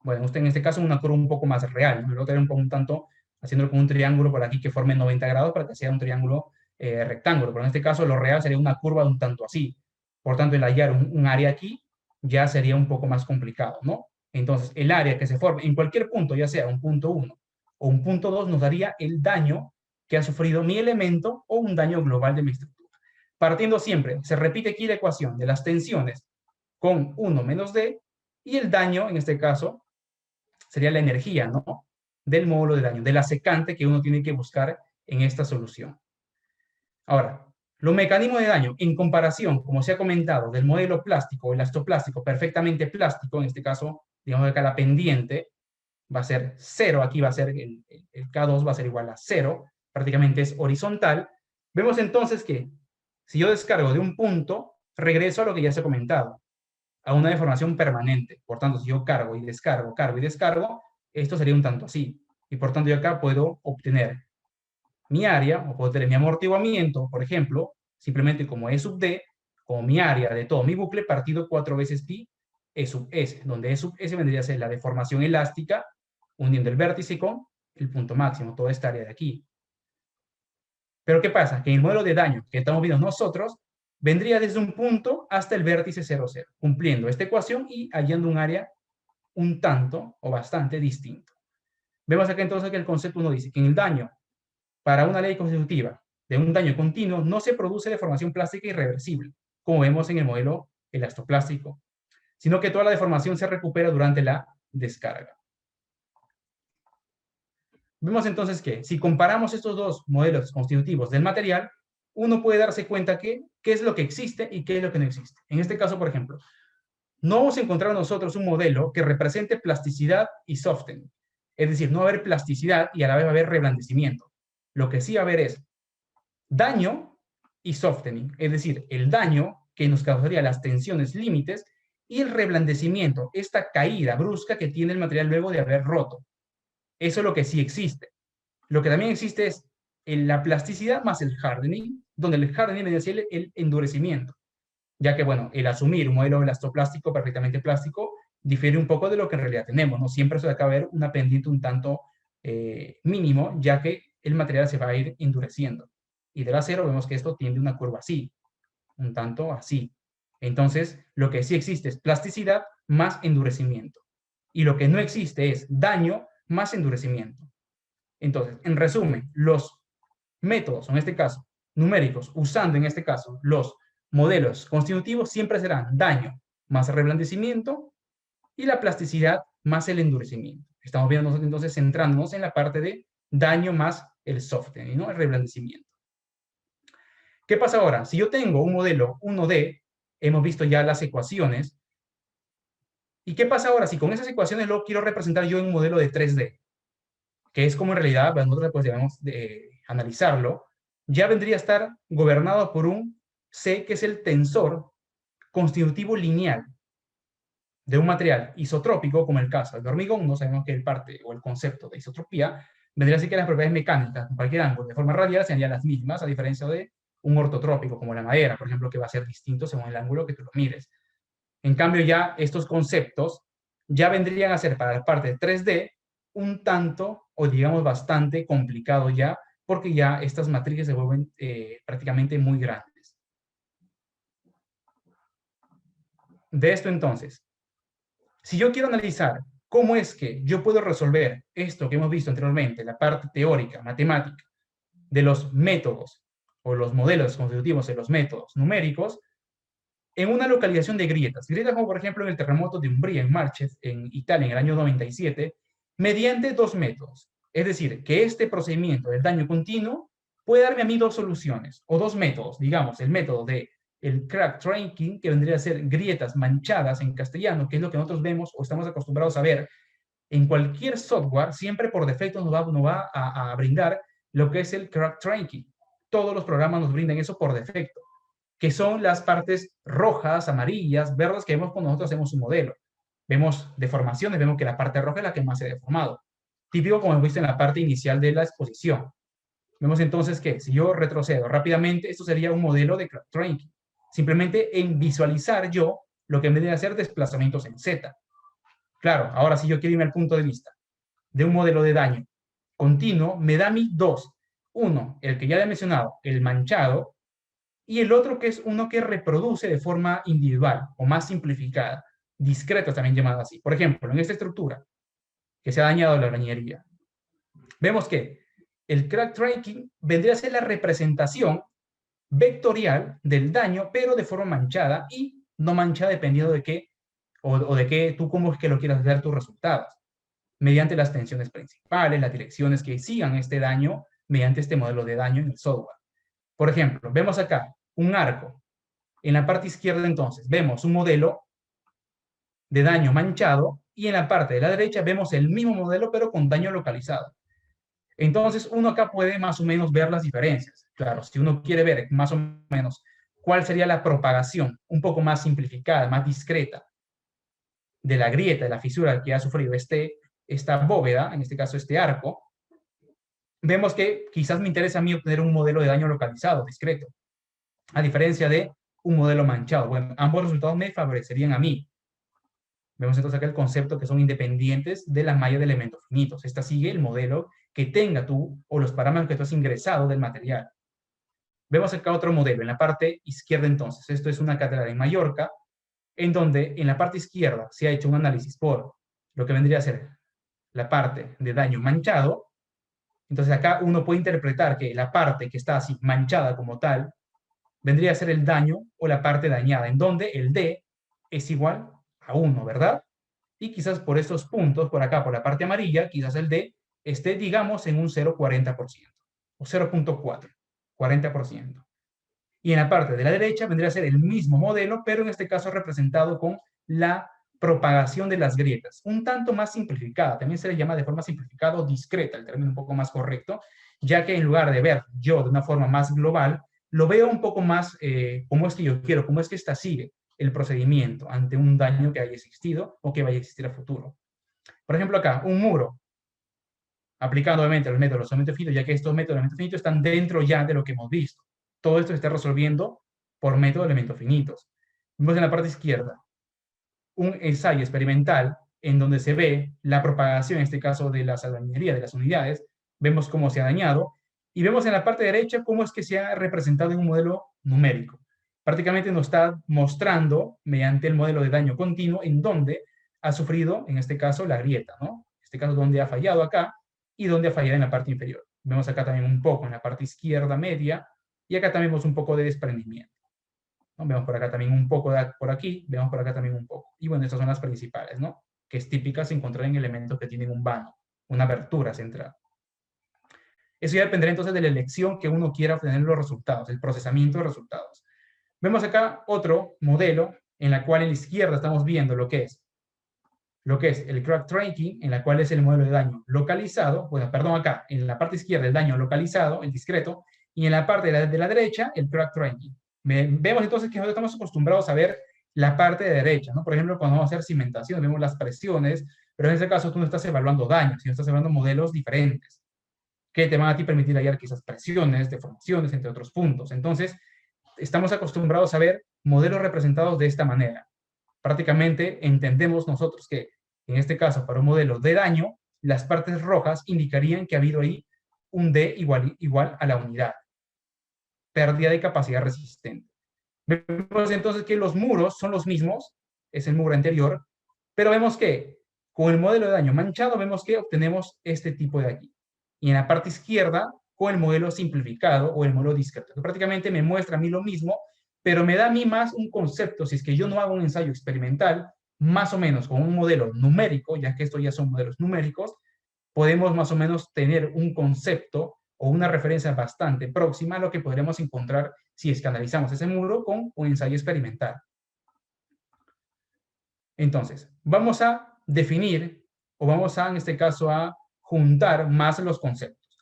Bueno, usted en este caso una curva un poco más real, ¿no? Lo voy a un tanto haciéndolo con un triángulo por aquí que forme 90 grados para que sea un triángulo rectángulo, pero en este caso lo real sería una curva de un tanto así. Por tanto, el hallar un área aquí ya sería un poco más complicado, ¿no? Entonces, el área que se forme en cualquier punto, ya sea un punto 1 o un punto 2, nos daría el daño que ha sufrido mi elemento o un daño global de mi estructura. Partiendo siempre, se repite aquí la ecuación de las tensiones con 1 menos D y el daño, en este caso, sería la energía, ¿no? Del módulo de daño, de la secante que uno tiene que buscar en esta solución. Ahora, los mecanismos de daño en comparación, como se ha comentado, del modelo plástico, elastoplástico, perfectamente plástico, en este caso, digamos que acá la pendiente va a ser 0, aquí va a ser el K2 va a ser igual a 0, prácticamente es horizontal. Vemos entonces que si yo descargo de un punto, regreso a lo que ya se ha comentado, a una deformación permanente. Por tanto, si yo cargo y descargo, esto sería un tanto así. Y por tanto, yo acá puedo obtener mi área, o puedo tener mi amortiguamiento, por ejemplo, simplemente como E sub D, como mi área de todo mi bucle, partido 4 veces pi E sub S, donde E sub S vendría a ser la deformación elástica, uniendo el vértice con el punto máximo, toda esta área de aquí. Pero ¿qué pasa? Que en el modelo de daño que estamos viendo nosotros, vendría desde un punto hasta el vértice 0, 0, cumpliendo esta ecuación y hallando un área un tanto o bastante distinto. Vemos acá entonces que el concepto uno dice que en el daño, para una ley constitutiva de un daño continuo, no se produce deformación plástica irreversible, como vemos en el modelo elastoplástico, sino que toda la deformación se recupera durante la descarga. Vemos entonces que si comparamos estos dos modelos constitutivos del material, uno puede darse cuenta que qué es lo que existe y qué es lo que no existe. En este caso, por ejemplo, no vamos a encontrar nosotros un modelo que represente plasticidad y softening. Es decir, no va a haber plasticidad y a la vez va a haber reblandecimiento. Lo que sí va a haber es daño y softening. Es decir, el daño que nos causaría las tensiones límites y el reblandecimiento, esta caída brusca que tiene el material luego de haber roto. Eso es lo que sí existe. Lo que también existe es la plasticidad más el hardening, donde el hardening es decir, el endurecimiento. Ya que, bueno, el asumir un modelo elastoplástico perfectamente plástico difiere un poco de lo que en realidad tenemos, ¿no? Siempre se va a haber una pendiente un tanto mínimo, ya que el material se va a ir endureciendo. Y del acero vemos que esto tiende una curva así, un tanto así. Entonces, lo que sí existe es plasticidad más endurecimiento. Y lo que no existe es daño más endurecimiento. Entonces, en resumen, los métodos, en este caso, numéricos, usando en este caso los modelos constitutivos, siempre serán daño más reblandecimiento y la plasticidad más el endurecimiento. Estamos viendo entonces centrándonos en la parte de daño más el softening, ¿no? El reblandecimiento. ¿Qué pasa ahora? Si yo tengo un modelo 1D, hemos visto ya las ecuaciones, ¿Y qué pasa ahora si con esas ecuaciones lo quiero representar yo en un modelo de 3D? Que es como en realidad, pues, nosotros pues, debemos analizarlo, ya vendría a estar gobernado por un C, que es el tensor constitutivo lineal de un material isotrópico, como el caso del hormigón. No sabemos que el parte o el concepto de isotropía vendría a ser que las propiedades mecánicas en cualquier ángulo de forma radial serían las mismas, a diferencia de un ortotrópico, como la madera, por ejemplo, que va a ser distinto según el ángulo que tú lo mires. En cambio, ya estos conceptos ya vendrían a ser para la parte 3D un tanto, o digamos bastante complicado ya, porque ya estas matrices se vuelven prácticamente muy grandes. De esto entonces, si yo quiero analizar cómo es que yo puedo resolver esto que hemos visto anteriormente, la parte teórica, matemática, de los métodos o los modelos constitutivos de los métodos numéricos, en una localización de grietas. Grietas como por ejemplo en el terremoto de Umbría, en Marches, en Italia, en el año 97, mediante dos métodos. Es decir, que este procedimiento del daño continuo puede darme a mí dos soluciones, o dos métodos, digamos, el método de el crack tracking, que vendría a ser grietas manchadas en castellano, que es lo que nosotros vemos o estamos acostumbrados a ver en cualquier software. Siempre por defecto nos va a brindar lo que es el crack tracking. Todos los programas nos brindan eso por defecto, que son las partes rojas, amarillas, verdes que vemos cuando nosotros hacemos un modelo. Vemos deformaciones, vemos que la parte roja es la que más se ha deformado. Típico como hemos visto en la parte inicial de la exposición. Vemos entonces que si yo retrocedo rápidamente, esto sería un modelo de crack tracking. Simplemente en visualizar yo lo que vendría a ser desplazamientos en Z. Claro, ahora si yo quiero irme al punto de vista de un modelo de daño continuo, me da a mí dos. Uno, el que ya he mencionado, el manchado, y el otro que es uno que reproduce de forma individual o más simplificada, discreta también llamada así. Por ejemplo, en esta estructura que se ha dañado la arañería, vemos que el crack tracking vendría a ser la representación vectorial del daño, pero de forma manchada y no manchada dependiendo de qué o de qué tú cómo es que lo quieras ver tus resultados, mediante las tensiones principales, las direcciones que sigan este daño mediante este modelo de daño en el software. Por ejemplo, vemos acá un arco. En la parte izquierda entonces vemos un modelo de daño manchado y en la parte de la derecha vemos el mismo modelo pero con daño localizado. Entonces uno acá puede más o menos ver las diferencias. Claro, si uno quiere ver más o menos cuál sería la propagación un poco más simplificada, más discreta de la grieta, de la fisura que ha sufrido esta bóveda, en este caso este arco, vemos que quizás me interesa a mí obtener un modelo de daño localizado, discreto, a diferencia de un modelo manchado. Bueno, ambos resultados me favorecerían a mí. Vemos entonces acá el concepto que son independientes de la malla de elementos finitos. Esta sigue el modelo que tenga tú o los parámetros que tú has ingresado del material. Vemos acá otro modelo en la parte izquierda entonces. Esto es una catedral en Mallorca, en donde en la parte izquierda se ha hecho un análisis por lo que vendría a ser la parte de daño manchado. Entonces acá uno puede interpretar que la parte que está así manchada como tal vendría a ser el daño o la parte dañada, en donde el D es igual a 1, ¿verdad? Y quizás por estos puntos, por acá, por la parte amarilla, quizás el D esté, digamos, en un 0,40% o 0,4, 40%. Y en la parte de la derecha vendría a ser el mismo modelo, pero en este caso representado con la propagación de las grietas, un tanto más simplificada. También se le llama de forma simplificada o discreta, el término un poco más correcto, ya que en lugar de ver yo de una forma más global, lo veo un poco más cómo es que yo quiero, cómo es que esta sigue el procedimiento ante un daño que haya existido o que vaya a existir a futuro. Por ejemplo, acá, un muro, aplicando obviamente los métodos de los elementos finitos, ya que estos métodos de elementos finitos están dentro ya de lo que hemos visto. Todo esto se está resolviendo por método de elementos finitos. Vemos en la parte izquierda un ensayo experimental en donde se ve la propagación, en este caso de la salvadoreñería de las unidades, vemos cómo se ha dañado, y vemos en la parte derecha cómo es que se ha representado en un modelo numérico. Prácticamente nos está mostrando, mediante el modelo de daño continuo, en dónde ha sufrido, en este caso, la grieta, ¿no? En este caso, donde ha fallado acá y donde ha fallado en la parte inferior. Vemos acá también un poco en la parte izquierda media, y acá también vemos un poco de desprendimiento, ¿no? Vemos por acá también un poco por aquí, vemos por acá también un poco. Y bueno, estas son las principales, ¿no? Que es típicas encontrar en elementos que tienen un vano, una abertura central. Eso ya dependerá entonces de la elección que uno quiera obtener los resultados, el procesamiento de resultados. Vemos acá otro modelo en la cual en la izquierda estamos viendo lo que es lo que es el crack tracking, en la cual es el modelo de daño localizado, bueno, perdón, acá, en la parte izquierda el daño localizado, el discreto, y en la parte de la derecha el crack tracking. Vemos entonces que nosotros estamos acostumbrados a ver la parte de derecha, ¿no? Por ejemplo, cuando vamos a hacer cimentación, vemos las presiones, pero en este caso tú no estás evaluando daños, sino estás evaluando modelos diferentes que te van a ti permitir hallar quizás presiones, deformaciones, entre otros puntos. Entonces, estamos acostumbrados a ver modelos representados de esta manera. Prácticamente entendemos nosotros que, en este caso, para un modelo de daño, las partes rojas indicarían que ha habido ahí un D igual a la unidad. Pérdida de capacidad resistente. Vemos entonces que los muros son los mismos, es el muro anterior, pero vemos que con el modelo de daño manchado vemos que obtenemos este tipo de aquí. Y en la parte izquierda, con el modelo simplificado o el modelo discreto, que prácticamente me muestra a mí lo mismo, pero me da a mí más un concepto, si es que yo no hago un ensayo experimental, más o menos con un modelo numérico, ya que estos ya son modelos numéricos, podemos más o menos tener un concepto o una referencia bastante próxima a lo que podremos encontrar si es que analizamos ese muro con un ensayo experimental. Entonces, vamos a definir, o vamos a, en este caso, a juntar más los conceptos.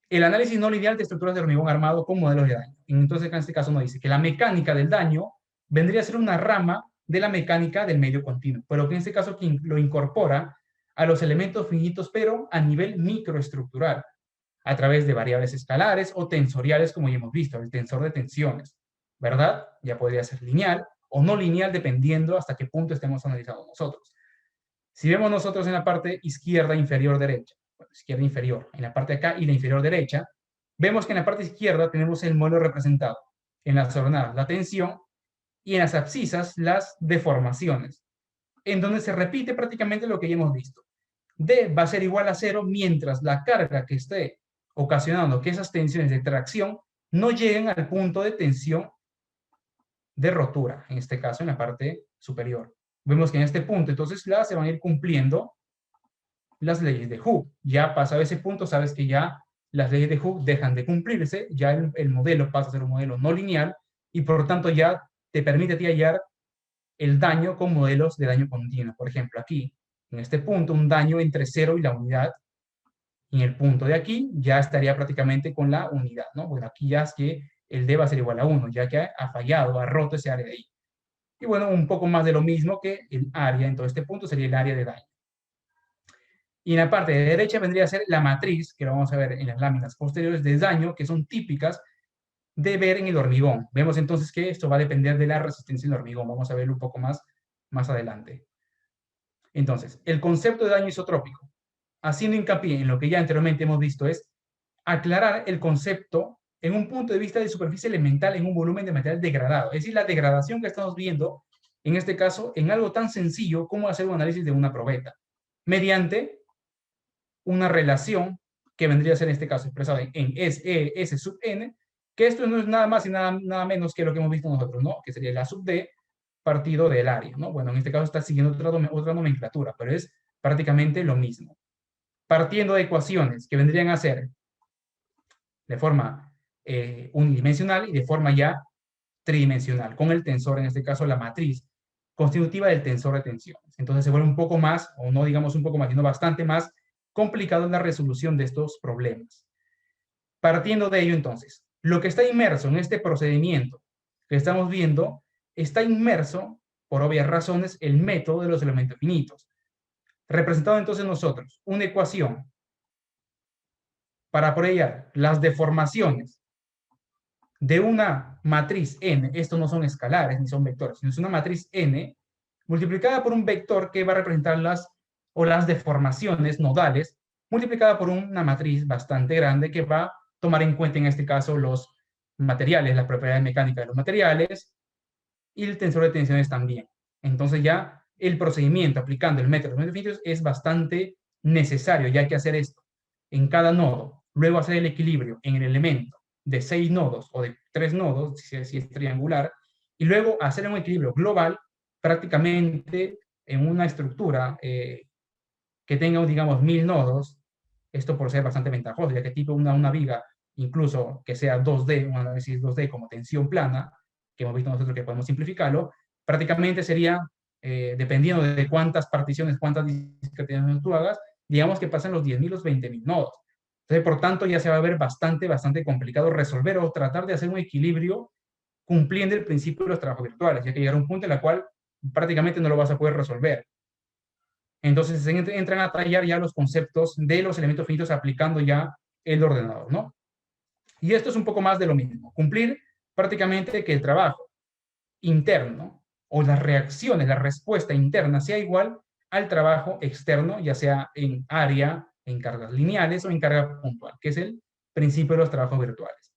El análisis no lineal de estructuras de hormigón armado con modelos de daño. Entonces, en este caso nos dice que la mecánica del daño vendría a ser una rama de la mecánica del medio continuo, pero que en este caso lo incorpora a los elementos finitos, pero a nivel microestructural, a través de variables escalares o tensoriales, como ya hemos visto, el tensor de tensiones, ¿verdad? Ya podría ser lineal o no lineal, dependiendo hasta qué punto estemos analizando nosotros. Si vemos nosotros en la parte izquierda inferior derecha, bueno, izquierda inferior, en la parte de acá y la inferior derecha, vemos que en la parte izquierda tenemos el modelo representado, en las ordenadas la tensión y en las abscisas las deformaciones, en donde se repite prácticamente lo que ya hemos visto. D va a ser igual a 0 mientras la carga que esté ocasionando que esas tensiones de tracción no lleguen al punto de tensión de rotura, en este caso en la parte superior. Vemos que en este punto entonces se van a ir cumpliendo las leyes de Hooke. Ya pasado ese punto sabes que ya las leyes de Hooke dejan de cumplirse, ya el modelo pasa a ser un modelo no lineal y por lo tanto ya te permite a ti hallar el daño con modelos de daño continuo. Por ejemplo, aquí, en este punto, un daño entre 0 y la unidad. En el punto de aquí ya estaría prácticamente con la unidad, ¿no? Bueno, aquí ya es que el D va a ser igual a 1, ya que ha fallado, ha roto ese área de ahí. Y bueno, un poco más de lo mismo que el área, en todo este punto sería el área de daño. Y en la parte de derecha vendría a ser la matriz, que lo vamos a ver en las láminas posteriores de daño, que son típicas de ver en el hormigón. Vemos entonces que esto va a depender de la resistencia del hormigón. Vamos a verlo un poco más adelante. Entonces, el concepto de daño isotrópico, haciendo hincapié en lo que ya anteriormente hemos visto, es aclarar el concepto en un punto de vista de superficie elemental en un volumen de material degradado. Es decir, la degradación que estamos viendo, en este caso, en algo tan sencillo como hacer un análisis de una probeta, mediante una relación que vendría a ser en este caso expresada en S sub n, que esto no es nada más y nada menos que lo que hemos visto nosotros, ¿no? Que sería la sub d partido del área, ¿no? Bueno, en este caso está siguiendo otra nomenclatura, pero es prácticamente lo mismo. Partiendo de ecuaciones que vendrían a ser de forma unidimensional y de forma ya tridimensional, con el tensor, en este caso la matriz constitutiva del tensor de tensiones. Entonces se vuelve un poco más, o no digamos un poco más, sino bastante más complicado en la resolución de estos problemas. Partiendo de ello, entonces, lo que está inmerso en este procedimiento que estamos viendo, está inmerso, por obvias razones, el método de los elementos finitos. Representado entonces nosotros una ecuación para proyectar las deformaciones de una matriz n, estos no son escalares ni son vectores, sino es una matriz n, multiplicada por un vector que va a representar las deformaciones nodales, multiplicada por una matriz bastante grande que va a tomar en cuenta en este caso los materiales, las propiedades mecánicas de los materiales y el tensor de tensiones también. Entonces ya el procedimiento aplicando el método de los beneficios es bastante necesario, ya que hacer esto en cada nodo, luego hacer el equilibrio en el elemento de 6 nodos o de 3 nodos, si es triangular, y luego hacer un equilibrio global prácticamente en una estructura que tenga, digamos, 1000 nodos, esto por ser bastante ventajoso, ya que tipo una viga, incluso que sea 2D, un análisis 2D como tensión plana, que hemos visto nosotros que podemos simplificarlo, prácticamente sería dependiendo de cuántas particiones, cuántas discreciones tú hagas, digamos que pasan los 10.000, los 20.000 nodos. Entonces, por tanto, ya se va a ver bastante complicado resolver o tratar de hacer un equilibrio cumpliendo el principio de los trabajos virtuales, ya que llegará un punto en el cual prácticamente no lo vas a poder resolver. Entonces entran a tallar ya los conceptos de los elementos finitos aplicando ya el ordenador, ¿no? Y esto es un poco más de lo mismo. Cumplir prácticamente que el trabajo interno o las reacciones, la respuesta interna sea igual al trabajo externo, ya sea en área, en cargas lineales o en carga puntual, que es el principio de los trabajos virtuales.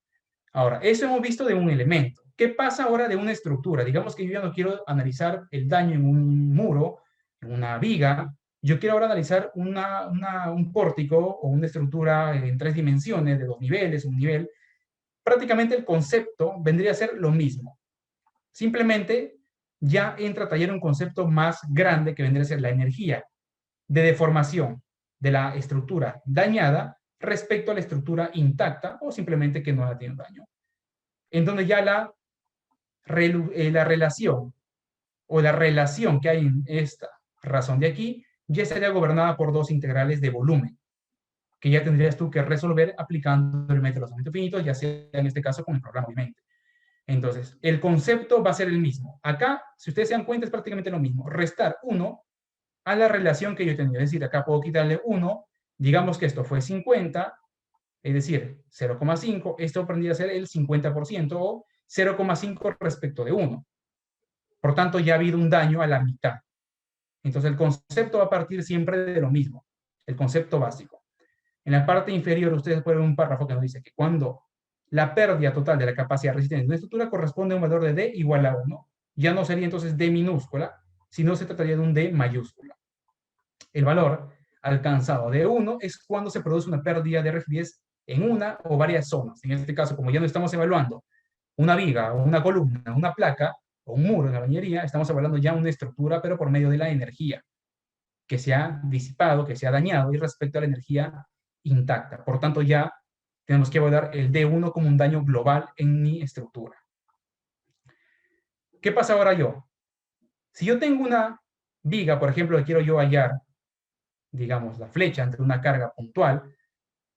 Ahora, eso hemos visto de un elemento. ¿Qué pasa ahora de una estructura? Digamos que yo ya no quiero analizar el daño en un muro, en una viga. Yo quiero ahora analizar un pórtico o una estructura en 3 dimensiones, de 2 niveles, un nivel. Prácticamente el concepto vendría a ser lo mismo. Simplemente ya entra a tallar un concepto más grande que vendría a ser la energía de deformación de la estructura dañada respecto a la estructura intacta o simplemente que no ha tenido daño. En donde ya la relación o la relación que hay en esta razón de aquí ya estaría gobernada por dos integrales de volumen, que ya tendrías tú que resolver aplicando el método de los elementos finitos, ya sea en este caso con el programa, obviamente. Entonces, el concepto va a ser el mismo. Acá, si ustedes se dan cuenta, es prácticamente lo mismo. Restar 1 a la relación que yo tenía. Es decir, acá puedo quitarle 1, digamos que esto fue 50, es decir, 0,5, esto vendría a ser el 50% o 0,5 respecto de 1. Por tanto, ya ha habido un daño a la mitad. Entonces, el concepto va a partir siempre de lo mismo, el concepto básico. En la parte inferior, ustedes pueden ver un párrafo que nos dice que cuando la pérdida total de la capacidad de resistencia de una estructura corresponde a un valor de D igual a 1, ya no sería entonces D minúscula, sino se trataría de un D mayúscula. El valor alcanzado de 1 es cuando se produce una pérdida de rigidez en una o varias zonas. En este caso, como ya no estamos evaluando una viga o una columna, una placa o un muro en la bañería, estamos evaluando ya una estructura, pero por medio de la energía que se ha disipado, que se ha dañado, y respecto a la energía intacta. Por tanto, ya tenemos que evaluar el D1 como un daño global en mi estructura. ¿Qué pasa ahora yo? Si yo tengo una viga, por ejemplo, que quiero yo hallar, digamos, la flecha entre una carga puntual,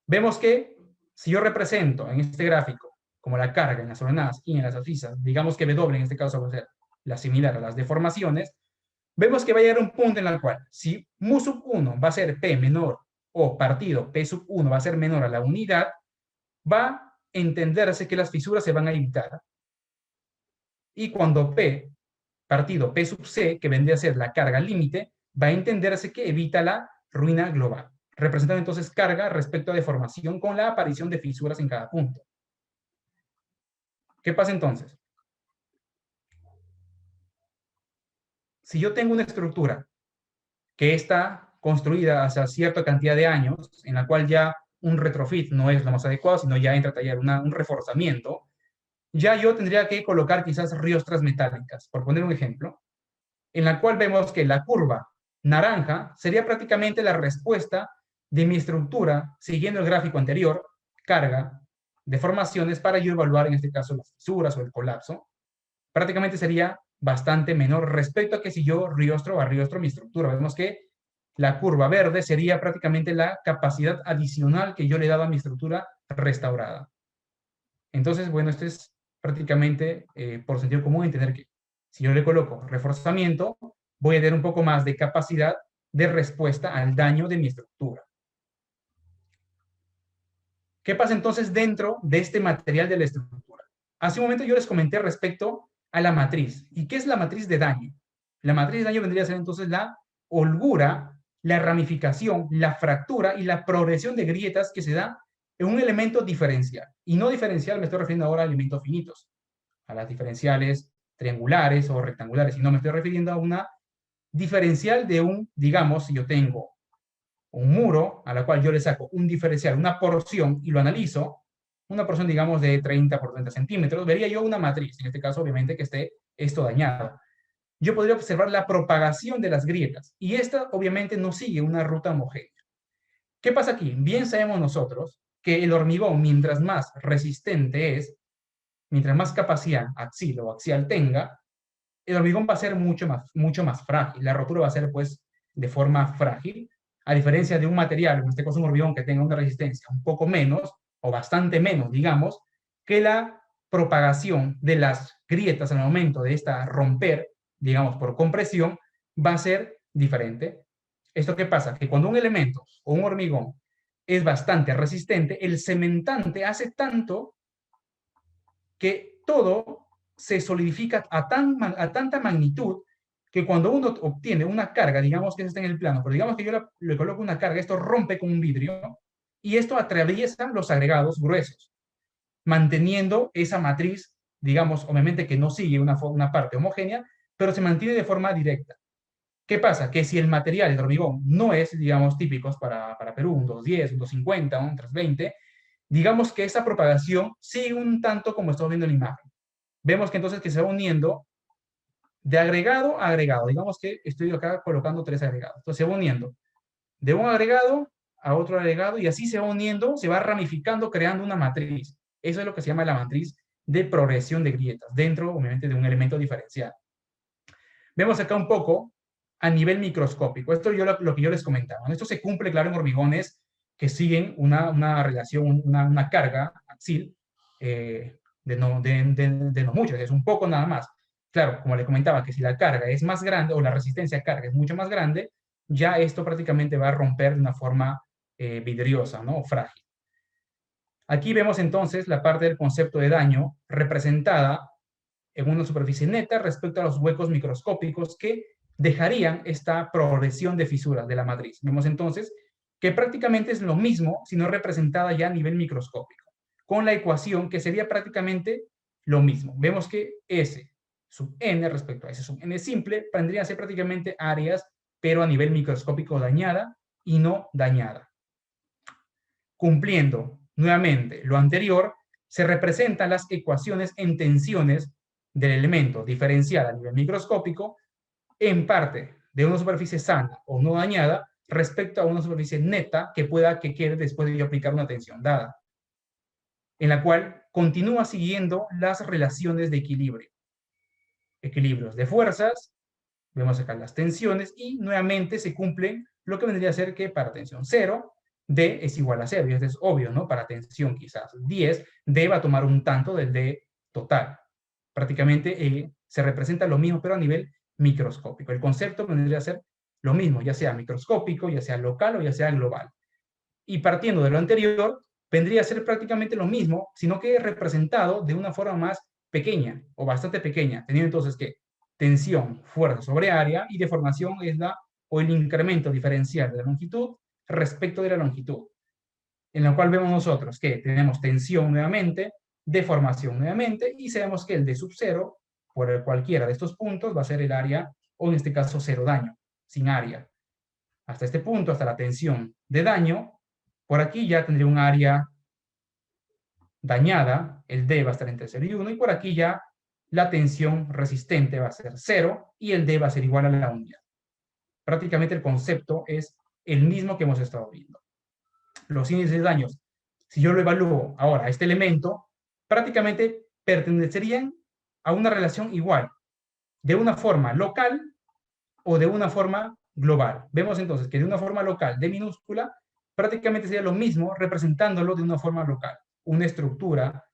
vemos que si yo represento en este gráfico como la carga en las ordenadas y en las abscisas, digamos que W en este caso va a ser la similar a las deformaciones, vemos que va a llegar un punto en el cual si mu sub 1 va a ser P menor o partido P sub 1 va a ser menor a la unidad, va a entenderse que las fisuras se van a evitar. Y cuando P partido P sub C, que vendría a ser la carga límite, va a entenderse que evita la ruina global, representando entonces carga respecto a deformación con la aparición de fisuras en cada punto. ¿Qué pasa entonces? Si yo tengo una estructura que está construida hace cierta cantidad de años, en la cual ya un retrofit no es lo más adecuado, sino ya entra a tallar un reforzamiento, ya yo tendría que colocar quizás riostras metálicas, por poner un ejemplo, en la cual vemos que la curva naranja sería prácticamente la respuesta de mi estructura, siguiendo el gráfico anterior, carga, deformaciones, para yo evaluar en este caso las fisuras o el colapso. Prácticamente sería bastante menor respecto a que si yo riostro a riostro mi estructura. Vemos que la curva verde sería prácticamente la capacidad adicional que yo le he dado a mi estructura restaurada. Entonces, bueno, esto es prácticamente por sentido común entender que si yo le coloco reforzamiento, voy a tener un poco más de capacidad de respuesta al daño de mi estructura. ¿Qué pasa entonces dentro de este material de la estructura? Hace un momento yo les comenté respecto a la matriz. ¿Y qué es la matriz de daño? La matriz de daño vendría a ser entonces la holgura, la ramificación, la fractura y la progresión de grietas que se da en un elemento diferencial. Y no diferencial me estoy refiriendo ahora a elementos finitos, a las diferenciales triangulares o rectangulares, sino me estoy refiriendo a una diferencial de un, digamos, si yo tengo un muro a la cual yo le saco un diferencial, una porción, y lo analizo, una porción, digamos, de 30 por 30 centímetros, vería yo una matriz, en este caso, obviamente, que esté esto dañado. Yo podría observar la propagación de las grietas, y esta, obviamente, no sigue una ruta homogénea. ¿Qué pasa aquí? Bien sabemos nosotros que el hormigón, mientras más resistente es, mientras más capacidad axial o axial tenga, el hormigón va a ser mucho más frágil. La rotura va a ser, pues, de forma frágil, a diferencia de un material, en este caso un hormigón que tenga una resistencia un poco menos, o bastante menos, digamos, que la propagación de las grietas al momento de esta romper, digamos, por compresión, va a ser diferente. ¿Esto qué pasa? Que cuando un elemento o un hormigón es bastante resistente, el cementante hace tanto que todo se solidifica a tanta magnitud que cuando uno obtiene una carga, digamos que está en el plano, pero digamos que yo le coloco una carga, esto rompe con un vidrio y esto atraviesa los agregados gruesos, manteniendo esa matriz, digamos, obviamente que no sigue una parte homogénea, pero se mantiene de forma directa. ¿Qué pasa? Que si el material, el hormigón, no es, digamos, típicos para Perú, un 210, un 250, un 320, digamos que esa propagación sigue un tanto como estamos viendo en la imagen. Vemos que entonces que se va uniendo de agregado a agregado. Digamos que estoy acá colocando 3 agregados. Entonces se va uniendo de un agregado a otro agregado y así se va uniendo, se va ramificando, creando una matriz. Eso es lo que se llama la matriz de progresión de grietas, dentro, obviamente, de un elemento diferencial. Vemos acá un poco a nivel microscópico. Esto es lo que yo les comentaba. Esto se cumple, claro, en hormigones que siguen una relación, una carga axil de no mucho, es un poco nada más. Claro, como le comentaba, que si la carga es más grande o la resistencia a carga es mucho más grande, ya esto prácticamente va a romper de una forma vidriosa, ¿no? O frágil. Aquí vemos entonces la parte del concepto de daño representada en una superficie neta respecto a los huecos microscópicos que dejarían esta progresión de fisuras de la matriz. Vemos entonces que prácticamente es lo mismo, sino representada ya a nivel microscópico, con la ecuación que sería prácticamente lo mismo. Vemos que S sub n respecto a S sub n simple vendría a ser prácticamente áreas, pero a nivel microscópico dañada y no dañada. Cumpliendo nuevamente lo anterior, se representan las ecuaciones en tensiones del elemento diferencial a nivel microscópico en parte de una superficie sana o no dañada respecto a una superficie neta que quede después de yo aplicar una tensión dada, en la cual continúa siguiendo las relaciones de equilibrio. Equilibrios de fuerzas, vemos acá las tensiones y nuevamente se cumplen lo que vendría a ser que para tensión 0, D es igual a 0, y esto es obvio, ¿no? Para tensión quizás 10, D va a tomar un tanto del D total. Prácticamente se representa lo mismo, pero a nivel microscópico. El concepto vendría a ser lo mismo, ya sea microscópico, ya sea local o ya sea global. Y partiendo de lo anterior, vendría a ser prácticamente lo mismo, sino que representado de una forma más pequeña o bastante pequeña, teniendo entonces que tensión, fuerza sobre área y deformación es o el incremento diferencial de la longitud respecto de la longitud, en la cual vemos nosotros que tenemos tensión nuevamente, deformación nuevamente, y sabemos que el D sub 0, por cualquiera de estos puntos, va a ser el área, o en este caso cero daño, sin área. Hasta este punto, hasta la tensión de daño, por aquí ya tendría un área dañada, el D va a estar entre 0 y 1, y por aquí ya la tensión resistente va a ser 0 y el D va a ser igual a la unidad. Prácticamente el concepto es el mismo que hemos estado viendo. Los índices de daños, si yo lo evalúo ahora a este elemento, prácticamente pertenecerían a una relación igual, de una forma local o de una forma global. Vemos entonces que de una forma local, de minúscula, prácticamente sería lo mismo representándolo de una forma local. Una estructura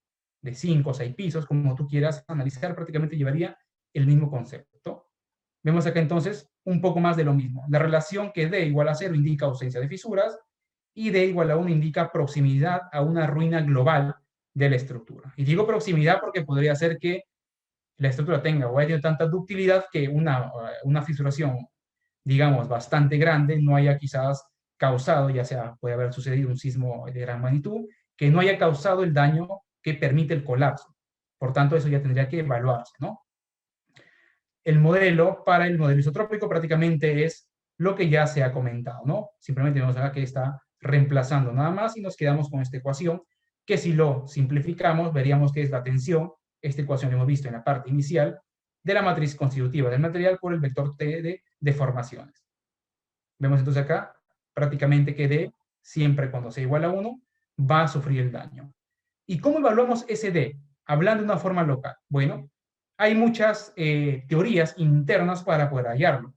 de 5 o 6 pisos, como tú quieras analizar, prácticamente llevaría el mismo concepto. Vemos acá entonces un poco más de lo mismo. La relación que D igual a 0 indica ausencia de fisuras y D igual a 1 indica proximidad a una ruina global de la estructura. Y digo proximidad porque podría ser que la estructura tenga o haya tanta ductilidad que una fisuración, digamos, bastante grande no haya quizás causado, ya sea puede haber sucedido un sismo de gran magnitud, que no haya causado el daño que permite el colapso. Por tanto, eso ya tendría que evaluarse, ¿no? El modelo para el modelo isotrópico prácticamente es lo que ya se ha comentado, ¿no? Simplemente vemos acá que está reemplazando nada más y nos quedamos con esta ecuación, que si lo simplificamos, veríamos que es la tensión. Esta ecuación la hemos visto en la parte inicial de la matriz constitutiva del material por el vector T de deformaciones. Vemos entonces acá prácticamente que D, siempre cuando sea igual a 1, va a sufrir el daño. ¿Y cómo evaluamos ese D? Hablando de una forma local. Bueno, hay muchas teorías internas para poder hallarlo.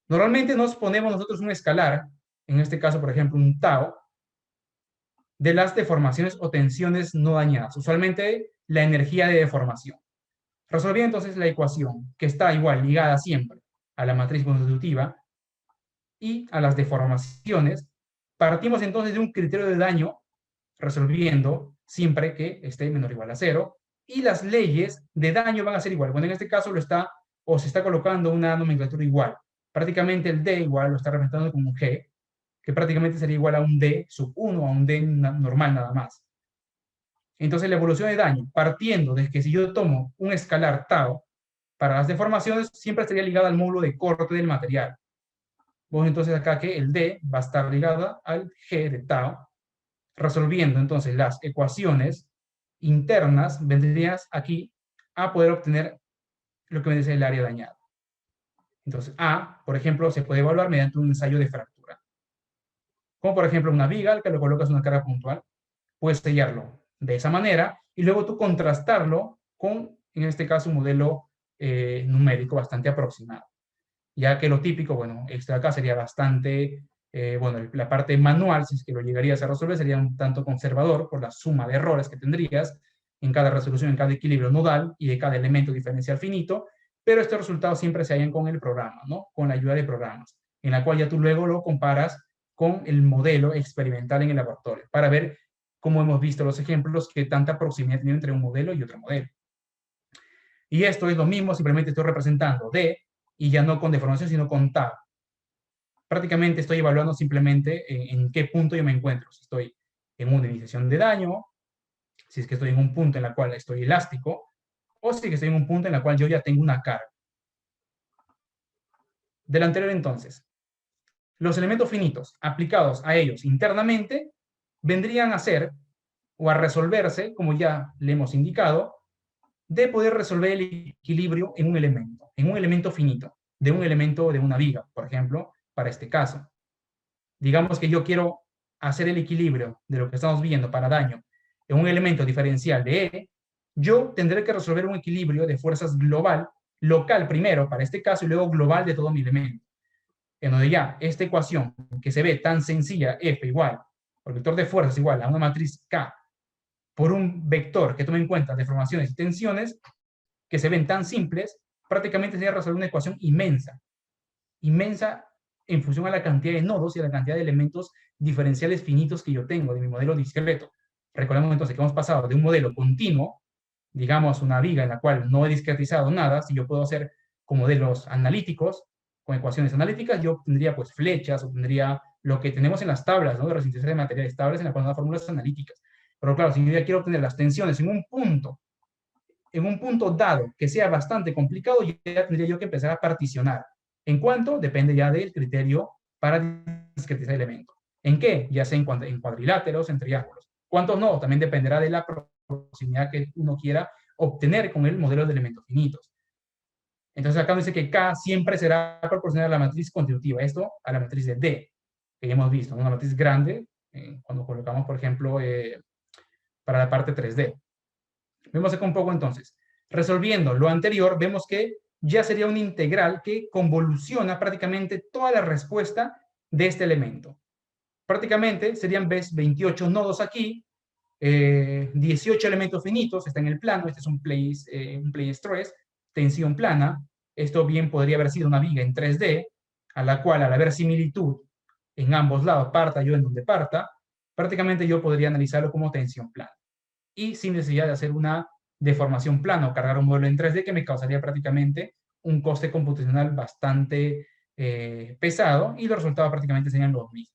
Normalmente nos ponemos nosotros un escalar, en este caso, por ejemplo, un tau, de las deformaciones o tensiones no dañadas, usualmente la energía de deformación. Resolviendo entonces la ecuación, que está igual ligada siempre a la matriz constitutiva y a las deformaciones, partimos entonces de un criterio de daño, resolviendo siempre que esté menor o igual a 0, y las leyes de daño van a ser igual. Bueno, en este caso lo está, o se está colocando una nomenclatura igual. Prácticamente el D igual lo está representando como un G, que prácticamente sería igual a un D sub 1, a un D normal nada más. Entonces la evolución de daño, partiendo de que si yo tomo un escalar tau para las deformaciones, siempre estaría ligada al módulo de corte del material. Vos entonces acá que el D va a estar ligada al G de tau, resolviendo entonces las ecuaciones internas, vendrías aquí a poder obtener lo que viene a ser el área dañada. Entonces A, por ejemplo, se puede evaluar mediante un ensayo de fractura. Como por ejemplo una viga al que le colocas una carga puntual, puedes sellarlo de esa manera y luego tú contrastarlo con, en este caso, un modelo numérico bastante aproximado. Ya que lo típico, bueno, esto de acá sería bastante, bueno, la parte manual, si es que lo llegarías a resolver, sería un tanto conservador por la suma de errores que tendrías en cada resolución, en cada equilibrio nodal y de cada elemento diferencial finito, pero estos resultados siempre se hallan con el programa, ¿no? Con la ayuda de programas, en la cual ya tú luego lo comparas con el modelo experimental en el laboratorio, para ver, como hemos visto los ejemplos, que tanta proximidad tiene entre un modelo y otro modelo. Y esto es lo mismo, simplemente estoy representando D, y ya no con deformación, sino con tau. Prácticamente estoy evaluando simplemente en qué punto yo me encuentro. Si estoy en una iniciación de daño, si es que estoy en un punto en la cual estoy elástico, o si es que estoy en un punto en la cual yo ya tengo una carga. Del anterior entonces, los elementos finitos aplicados a ellos internamente vendrían a ser o a resolverse, como ya le hemos indicado, de poder resolver el equilibrio en un elemento finito, de un elemento de una viga, por ejemplo, para este caso. Digamos que yo quiero hacer el equilibrio de lo que estamos viendo para daño en un elemento diferencial de E, yo tendré que resolver un equilibrio de fuerzas global, local primero para este caso y luego global de todo mi elemento. En donde ya esta ecuación que se ve tan sencilla, F igual, por vector de fuerzas igual a una matriz K, por un vector que tome en cuenta deformaciones y tensiones, que se ven tan simples, prácticamente sería resolver una ecuación inmensa. Inmensa en función a la cantidad de nodos y a la cantidad de elementos diferenciales finitos que yo tengo de mi modelo discreto. Recordemos entonces que hemos pasado de un modelo continuo, digamos una viga en la cual no he discretizado nada, si yo puedo hacer con modelos analíticos, con ecuaciones analíticas, yo obtendría pues flechas, obtendría lo que tenemos en las tablas, ¿no? De resistencia de materiales estables en la cual nos da fórmulas analíticas. Pero claro, si yo ya quiero obtener las tensiones en un punto dado que sea bastante complicado, ya tendría yo que empezar a particionar. ¿En cuánto? Depende ya del criterio para discretizar elementos. ¿En qué? Ya sea en cuadriláteros, en triángulos. ¿Cuántos no? También dependerá de la proximidad que uno quiera obtener con el modelo de elementos finitos. Entonces acá dice que K siempre será proporcional a la matriz constitutiva, esto a la matriz de D, que ya hemos visto, una matriz grande, cuando colocamos, por ejemplo, para la parte 3D. Vemos acá un poco entonces. Resolviendo lo anterior, vemos que ya sería una integral que convoluciona prácticamente toda la respuesta de este elemento. Prácticamente serían 28 nodos aquí, 18 elementos finitos, está en el plano, este es un plane stress, tensión plana. Esto bien podría haber sido una viga en 3D, a la cual al haber similitud en ambos lados, parta yo en donde parta, prácticamente yo podría analizarlo como tensión plana. Y sin necesidad de hacer una deformación plana o cargar un modelo en 3D que me causaría prácticamente un coste computacional bastante pesado y los resultados prácticamente serían los mismos.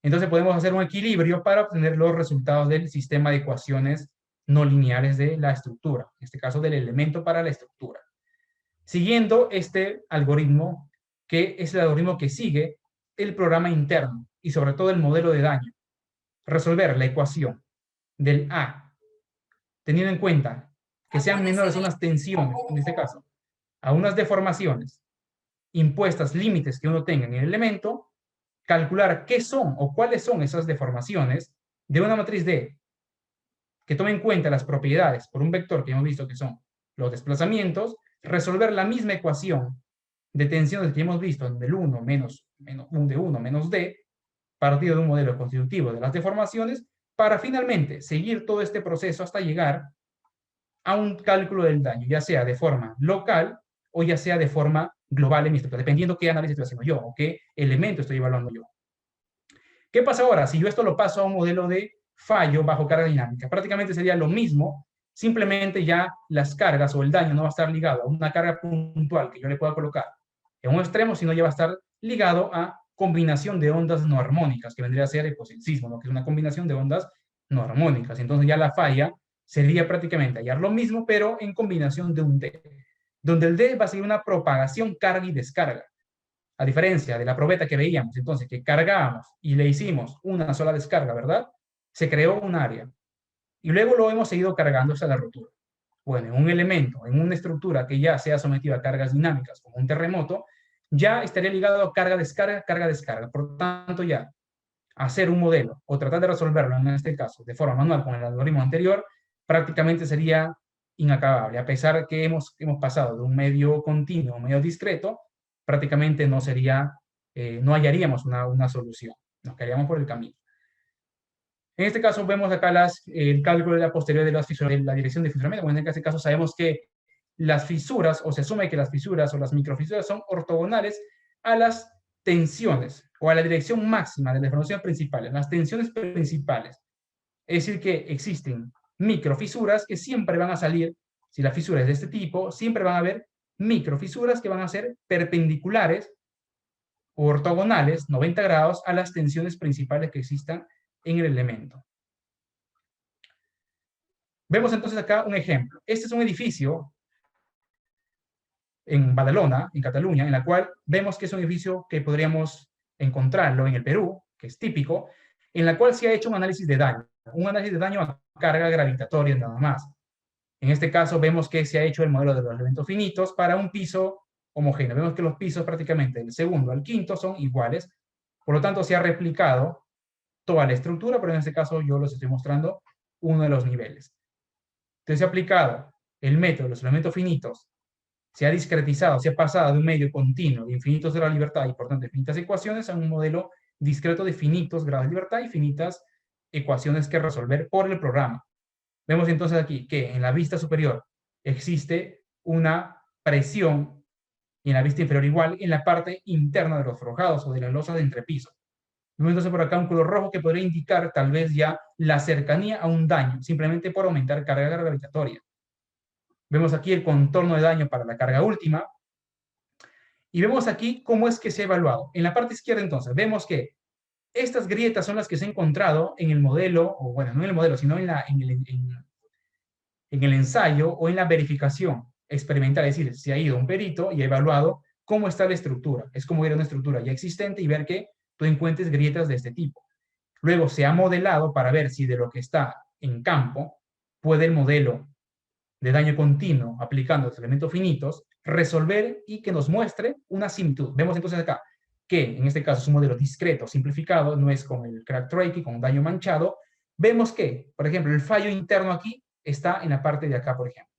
Entonces podemos hacer un equilibrio para obtener los resultados del sistema de ecuaciones no lineales de la estructura, en este caso del elemento para la estructura. Siguiendo este algoritmo, que es el algoritmo que sigue el programa interno y sobre todo el modelo de daño. Resolver la ecuación del A, teniendo en cuenta que sean menores unas tensiones, en este caso, a unas deformaciones impuestas límites que uno tenga en el elemento, calcular qué son o cuáles son esas deformaciones de una matriz D que tome en cuenta las propiedades por un vector que hemos visto que son los desplazamientos, resolver la misma ecuación de tensiones que hemos visto del 1 menos un de 1 menos d, partido de un modelo constitutivo de las deformaciones, para finalmente seguir todo este proceso hasta llegar a un cálculo del daño, ya sea de forma local o ya sea de forma global en mi estructura, dependiendo qué análisis estoy haciendo yo o qué elemento estoy evaluando yo. ¿Qué pasa ahora? Si yo esto lo paso a un modelo de fallo bajo carga dinámica, prácticamente sería lo mismo, simplemente ya las cargas o el daño no va a estar ligado a una carga puntual que yo le pueda colocar en un extremo, sino ya va a estar ligado a combinación de ondas no armónicas, que vendría a ser el sismo, ¿no? Que es una combinación de ondas no armónicas. Entonces ya la falla sería prácticamente hallar lo mismo, pero en combinación de un D, donde el D va a ser una propagación carga y descarga. A diferencia de la probeta que veíamos, entonces, que cargábamos y le hicimos una sola descarga, ¿verdad? Se creó un área. Y luego lo hemos seguido cargando hasta la rotura. Bueno, en un elemento, en una estructura que ya sea sometida a cargas dinámicas, como un terremoto, ya estaría ligado a carga-descarga, carga-descarga. Por tanto, ya hacer un modelo o tratar de resolverlo, en este caso, de forma manual con el algoritmo anterior, prácticamente sería inacabable. A pesar que hemos pasado de un medio continuo a un medio discreto, prácticamente no sería, no hallaríamos una solución. Nos quedaríamos por el camino. En este caso vemos acá el cálculo de la posterior de las fisuras, de la dirección de fisuramiento. Bueno, en este caso sabemos que las fisuras, o se asume que las fisuras o las microfisuras son ortogonales a las tensiones o a la dirección máxima de las deformaciones principales, las tensiones principales. Es decir, que existen microfisuras que siempre van a salir, si la fisura es de este tipo, siempre van a haber microfisuras que van a ser perpendiculares o ortogonales, 90 grados, a las tensiones principales que existan en el elemento. Vemos entonces acá un ejemplo. Este es un edificio en Badalona, en Cataluña, en la cual vemos que es un edificio que podríamos encontrarlo en el Perú, que es típico, en la cual se ha hecho un análisis de daño a carga gravitatoria nada más. En este caso vemos que se ha hecho el modelo de los elementos finitos para un piso homogéneo. Vemos que los pisos prácticamente del segundo al quinto son iguales, por lo tanto se ha replicado toda la estructura, pero en este caso yo les estoy mostrando uno de los niveles. Entonces se ha aplicado el método de los elementos finitos, se ha discretizado, se ha pasado de un medio continuo de infinitos de la libertad y por tanto infinitas ecuaciones a un modelo discreto de finitos grados de libertad y finitas ecuaciones que resolver por el programa. Vemos entonces aquí que en la vista superior existe una presión y en la vista inferior igual en la parte interna de los forjados o de la losa de entrepiso. Vemos entonces por acá un color rojo que podría indicar tal vez ya la cercanía a un daño, simplemente por aumentar carga gravitatoria. Vemos aquí el contorno de daño para la carga última. Y vemos aquí cómo es que se ha evaluado. En la parte izquierda entonces vemos que estas grietas son las que se han encontrado en el modelo, o bueno, no en el modelo, sino en el ensayo o en la verificación experimental. Es decir, se ha ido un perito y ha evaluado cómo está la estructura. Es como ir a una estructura ya existente y ver que tú encuentres grietas de este tipo. Luego se ha modelado para ver si de lo que está en campo puede el modelo de daño continuo aplicando los elementos finitos resolver y que nos muestre una similitud. Vemos entonces acá que en este caso es un modelo discreto, simplificado, no es con el crack trachea, con daño manchado. Vemos que, por ejemplo, el fallo interno aquí está en la parte de acá, por ejemplo.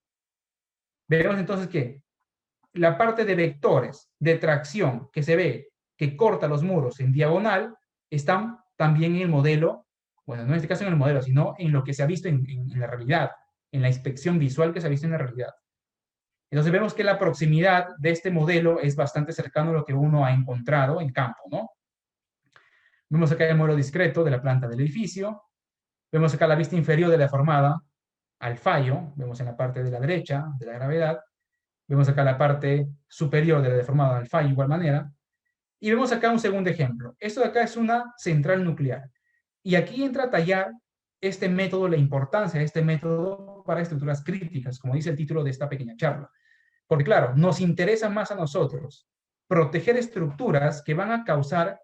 Vemos entonces que la parte de vectores de tracción que se ve que corta los muros en diagonal están también en el modelo, bueno, no en este caso en el modelo, sino en lo que se ha visto en la realidad, en la inspección visual que se ha visto en la realidad. Entonces vemos que la proximidad de este modelo es bastante cercano a lo que uno ha encontrado en campo, ¿no? Vemos acá el modelo discreto de la planta del edificio. Vemos acá la vista inferior de la deformada al fallo. Vemos en la parte de la derecha de la gravedad. Vemos acá la parte superior de la deformada al fallo de igual manera. Y vemos acá un segundo ejemplo. Esto de acá es una central nuclear. Y aquí entra a tallar este método, la importancia de este método para estructuras críticas, como dice el título de esta pequeña charla. Porque claro, nos interesa más a nosotros proteger estructuras que van a causar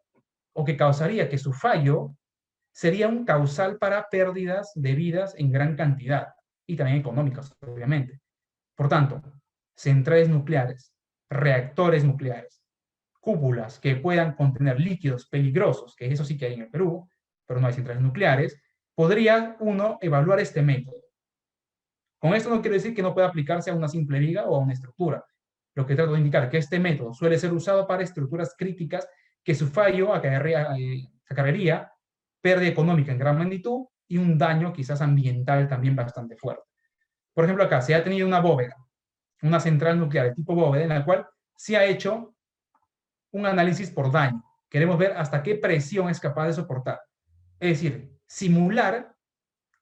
o que causaría que su fallo sería un causal para pérdidas de vidas en gran cantidad y también económicas, obviamente. Por tanto, centrales nucleares, reactores nucleares, cúpulas que puedan contener líquidos peligrosos, que eso sí que hay en el Perú, pero no hay centrales nucleares, podría uno evaluar este método. Con esto no quiero decir que no pueda aplicarse a una simple viga o a una estructura. Lo que trato de indicar es que este método suele ser usado para estructuras críticas que su fallo acarrearía pérdida económica en gran magnitud y un daño quizás ambiental también bastante fuerte. Por ejemplo, acá se ha tenido una bóveda, una central nuclear de tipo bóveda, en la cual se ha hecho un análisis por daño. Queremos ver hasta qué presión es capaz de soportar. Es decir, simular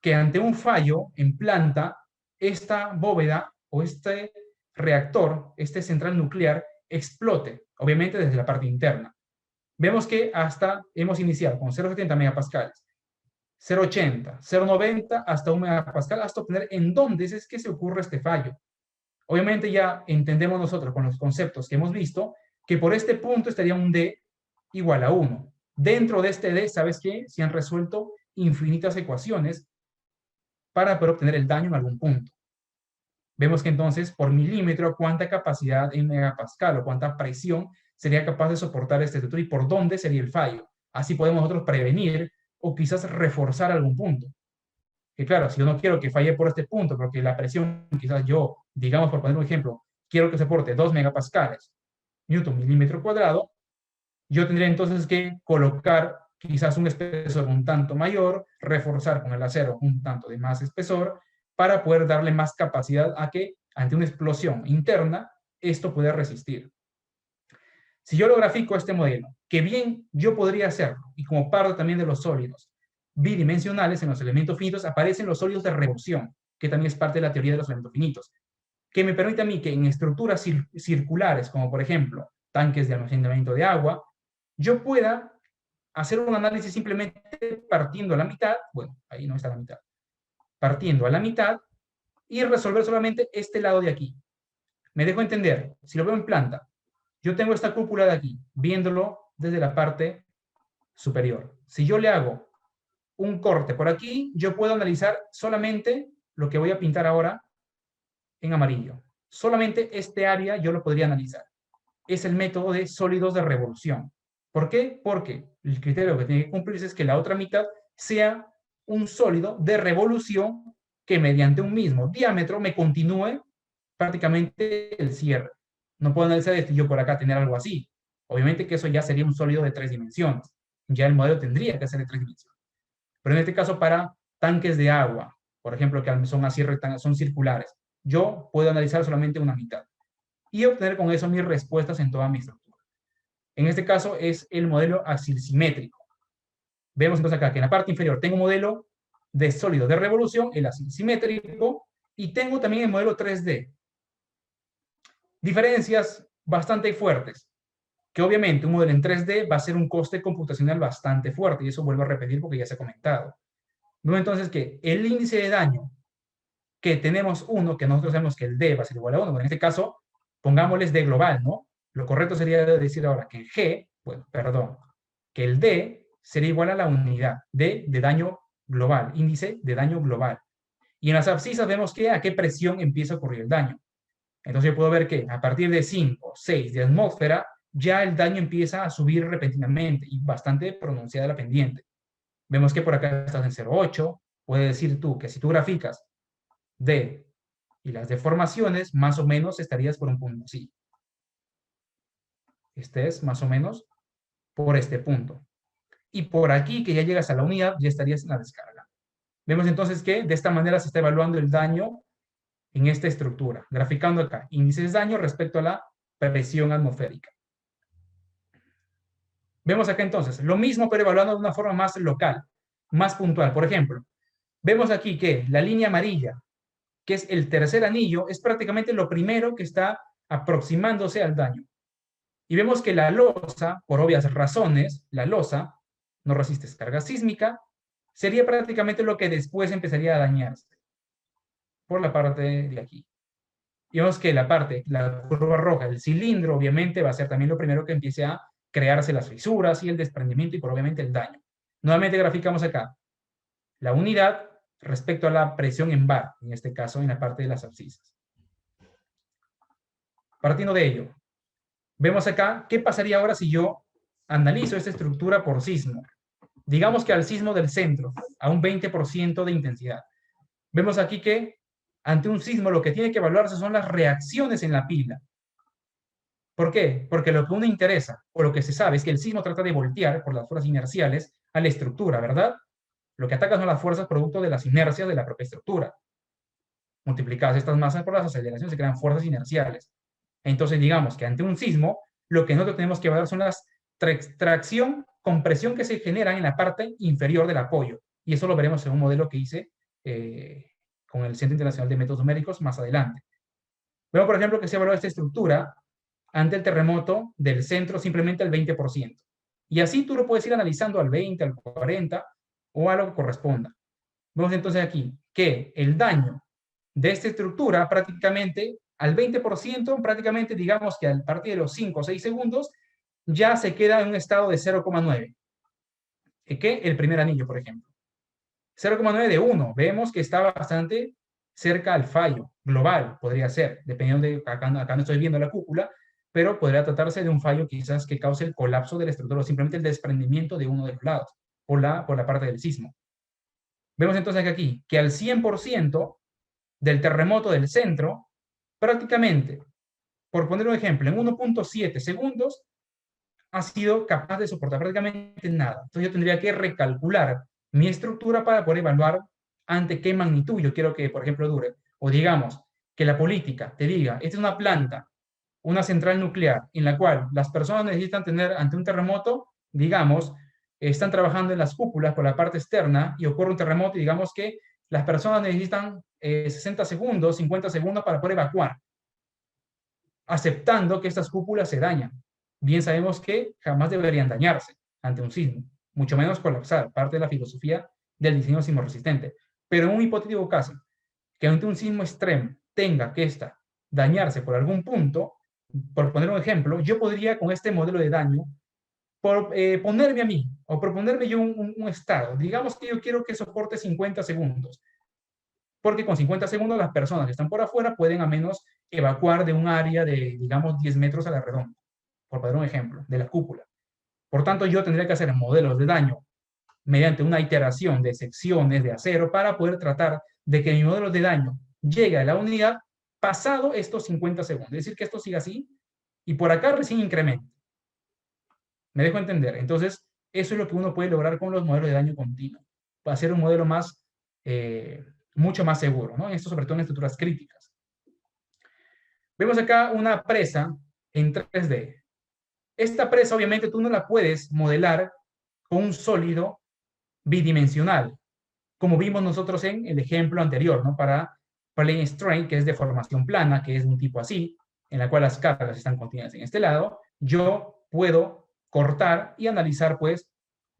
que ante un fallo en planta, esta bóveda o este reactor, este central nuclear, explote, obviamente desde la parte interna. Vemos que hasta hemos iniciado con 0,70 megapascales, 0,80, 0,90 hasta 1 megapascal, hasta obtener en dónde es que se ocurre este fallo. Obviamente ya entendemos nosotros con los conceptos que hemos visto que por este punto estaría un D igual a 1. Dentro de este D, ¿sabes qué? Se han resuelto infinitas ecuaciones para poder obtener el daño en algún punto. Vemos que entonces por milímetro cuánta capacidad en megapascal o cuánta presión sería capaz de soportar este estructura y por dónde sería el fallo. Así podemos nosotros prevenir o quizás reforzar algún punto. Que claro, si yo no quiero que falle por este punto, porque la presión, quizás yo, digamos por poner un ejemplo, quiero que soporte 2 megapascales, newton milímetro cuadrado, yo tendría entonces que colocar quizás un espesor un tanto mayor, reforzar con el acero un tanto de más espesor, para poder darle más capacidad a que, ante una explosión interna, esto pueda resistir. Si yo lo grafico este modelo, que bien yo podría hacerlo, y como parte también de los sólidos bidimensionales, en los elementos finitos aparecen los sólidos de revolución, que también es parte de la teoría de los elementos finitos, que me permite a mí que en estructuras circulares, como por ejemplo tanques de almacenamiento de agua, yo pueda hacer un análisis simplemente partiendo a la mitad, bueno, ahí no está la mitad, partiendo a la mitad y resolver solamente este lado de aquí. Me dejo entender, si lo veo en planta, yo tengo esta cúpula de aquí, viéndolo desde la parte superior. Si yo le hago un corte por aquí, yo puedo analizar solamente lo que voy a pintar ahora en amarillo. Solamente este área yo lo podría analizar. Es el método de sólidos de revolución. ¿Por qué? Porque el criterio que tiene que cumplirse es que la otra mitad sea un sólido de revolución que mediante un mismo diámetro me continúe prácticamente el cierre. No puedo analizar esto y yo por acá tener algo así. Obviamente que eso ya sería un sólido de 3 dimensiones. Ya el modelo tendría que ser de 3 dimensiones. Pero en este caso para tanques de agua, por ejemplo, que son así son circulares, yo puedo analizar solamente una mitad y obtener con eso mis respuestas en toda mi estructura. En este caso es el modelo axial-simétrico. Vemos entonces acá que en la parte inferior tengo un modelo de sólido de revolución, el axial-simétrico, y tengo también el modelo 3D. Diferencias bastante fuertes, que obviamente un modelo en 3D va a ser un coste computacional bastante fuerte, y eso vuelvo a repetir porque ya se ha comentado. Vemos entonces que el índice de daño que tenemos uno, que nosotros sabemos que el D va a ser igual a 1, en este caso, pongámosles D global, ¿no? Lo correcto sería decir ahora que el G, bueno, perdón, que el D sería igual a la unidad D de daño global, índice de daño global. Y en las abscisas vemos que a qué presión empieza a ocurrir el daño. Entonces yo puedo ver que a partir de 5, 6 de atmósfera, ya el daño empieza a subir repentinamente y bastante pronunciada la pendiente. Vemos que por acá estás en 0,8. Puedes decir tú que si tú graficas D y las deformaciones, más o menos estarías por un punto así. Este es más o menos por este punto. Y por aquí, que ya llegas a la unidad, ya estarías en la descarga. Vemos entonces que de esta manera se está evaluando el daño en esta estructura, graficando acá índices de daño respecto a la presión atmosférica. Vemos acá entonces lo mismo, pero evaluando de una forma más local, más puntual. Por ejemplo, vemos aquí que la línea amarilla, que es el tercer anillo, es prácticamente lo primero que está aproximándose al daño. Y vemos que la losa, por obvias razones, la losa no resiste carga sísmica, sería prácticamente lo que después empezaría a dañarse por la parte de aquí. Y vemos que la curva roja, el cilindro, obviamente va a ser también lo primero que empiece a crearse las fisuras y el desprendimiento y por obviamente el daño. Nuevamente graficamos acá la unidad respecto a la presión en bar, en este caso en la parte de las abscisas. Partiendo de ello, vemos acá qué pasaría ahora si yo analizo esta estructura por sismo. Digamos que al sismo del centro, a un 20% de intensidad. Vemos aquí que ante un sismo lo que tiene que evaluarse son las reacciones en la pila. ¿Por qué? Porque lo que uno interesa, o lo que se sabe, es que el sismo trata de voltear por las fuerzas inerciales a la estructura, ¿verdad? Lo que ataca son las fuerzas producto de las inercias de la propia estructura. Multiplicadas estas masas por las aceleraciones se crean fuerzas inerciales. Entonces, digamos que ante un sismo, lo que nosotros tenemos que evaluar son las tracción, compresión que se generan en la parte inferior del apoyo. Y eso lo veremos en un modelo que hice con el Centro Internacional de Métodos Numéricos más adelante. Vemos, por ejemplo, que se evalúa esta estructura ante el terremoto del centro simplemente al 20%. Y así tú lo puedes ir analizando al 20, al 40 o a lo que corresponda. Vemos entonces aquí que el daño de esta estructura prácticamente al 20%, prácticamente digamos que a partir de los 5 o 6 segundos, ya se queda en un estado de 0,9. ¿Qué? El primer anillo, por ejemplo. 0,9 de 1. Vemos que está bastante cerca al fallo global, podría ser, dependiendo de, acá no estoy viendo la cúpula, pero podría tratarse de un fallo quizás que cause el colapso de la estructura o simplemente el desprendimiento de uno de los lados por la parte del sismo. Vemos entonces aquí que al 100% del terremoto del centro, prácticamente, por poner un ejemplo, en 1.7 segundos, ha sido capaz de soportar prácticamente nada. Entonces yo tendría que recalcular mi estructura para poder evaluar ante qué magnitud yo quiero que, por ejemplo, dure. O digamos, que la política te diga, esta es una planta, una central nuclear, en la cual las personas necesitan tener, ante un terremoto, digamos, están trabajando en las cúpulas por la parte externa y ocurre un terremoto y digamos que las personas necesitan 60 segundos, 50 segundos para poder evacuar, aceptando que estas cúpulas se dañan. Bien sabemos que jamás deberían dañarse ante un sismo, mucho menos colapsar, parte de la filosofía del diseño sismo resistente. Pero en un hipotético caso, que ante un sismo extremo tenga que dañarse por algún punto, por poner un ejemplo, yo podría con este modelo de daño ponerme a mí, o proponerme yo un estado. Digamos que yo quiero que soporte 50 segundos, porque con 50 segundos las personas que están por afuera pueden a menos evacuar de un área de, digamos, 10 metros a la redonda, por poner un ejemplo, de la cúpula. Por tanto, yo tendría que hacer modelos de daño mediante una iteración de secciones de acero para poder tratar de que mi modelo de daño llegue a la unidad pasado estos 50 segundos. Es decir, que esto siga así y por acá recién incrementa. ¿Me dejo entender? Entonces, eso es lo que uno puede lograr con los modelos de daño continuo. Para hacer un modelo más, mucho más seguro, ¿no? Esto sobre todo en estructuras críticas. Vemos acá una presa en 3D. Esta presa, obviamente, tú no la puedes modelar con un sólido bidimensional, como vimos nosotros en el ejemplo anterior, ¿no? Para plane strain, que es de formación plana, que es de un tipo así, en la cual las cargas están contenidas en este lado, yo puedo cortar y analizar, pues,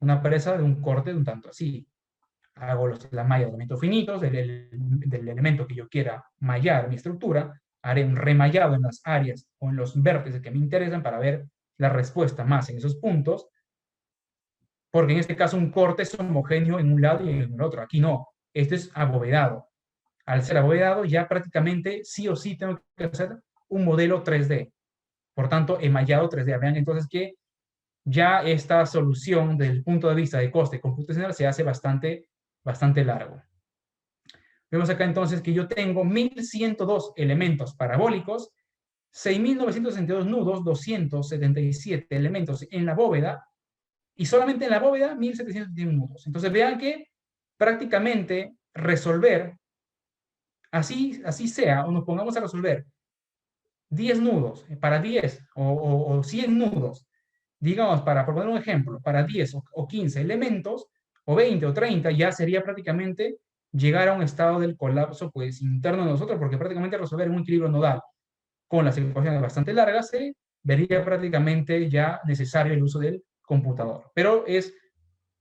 una presa de un corte de un tanto así. Hago la malla de elementos finitos del elemento que yo quiera mallar mi estructura, haré un remallado en las áreas o en los vértices que me interesan para ver la respuesta más en esos puntos, porque en este caso un corte es homogéneo en un lado y en el otro. Aquí no, este es abovedado. Al ser abovedado ya prácticamente sí o sí tengo que hacer un modelo 3D. Por tanto, emallado 3D. Vean entonces que ya esta solución desde el punto de vista de coste computacional se hace bastante largo. Vemos acá entonces que yo tengo 1102 elementos parabólicos, 6.962 nudos, 277 elementos en la bóveda, y solamente en la bóveda 1.710 nudos. Entonces vean que prácticamente resolver, así sea, o nos pongamos a resolver 10 nudos para 10 o 100 nudos, digamos, para poner un ejemplo, para 10 o 15 elementos, o 20 o 30, ya sería prácticamente llegar a un estado del colapso pues interno de nosotros, porque prácticamente resolver un equilibrio nodal con las ecuaciones bastante largas se vería prácticamente ya necesario el uso del computador. Pero es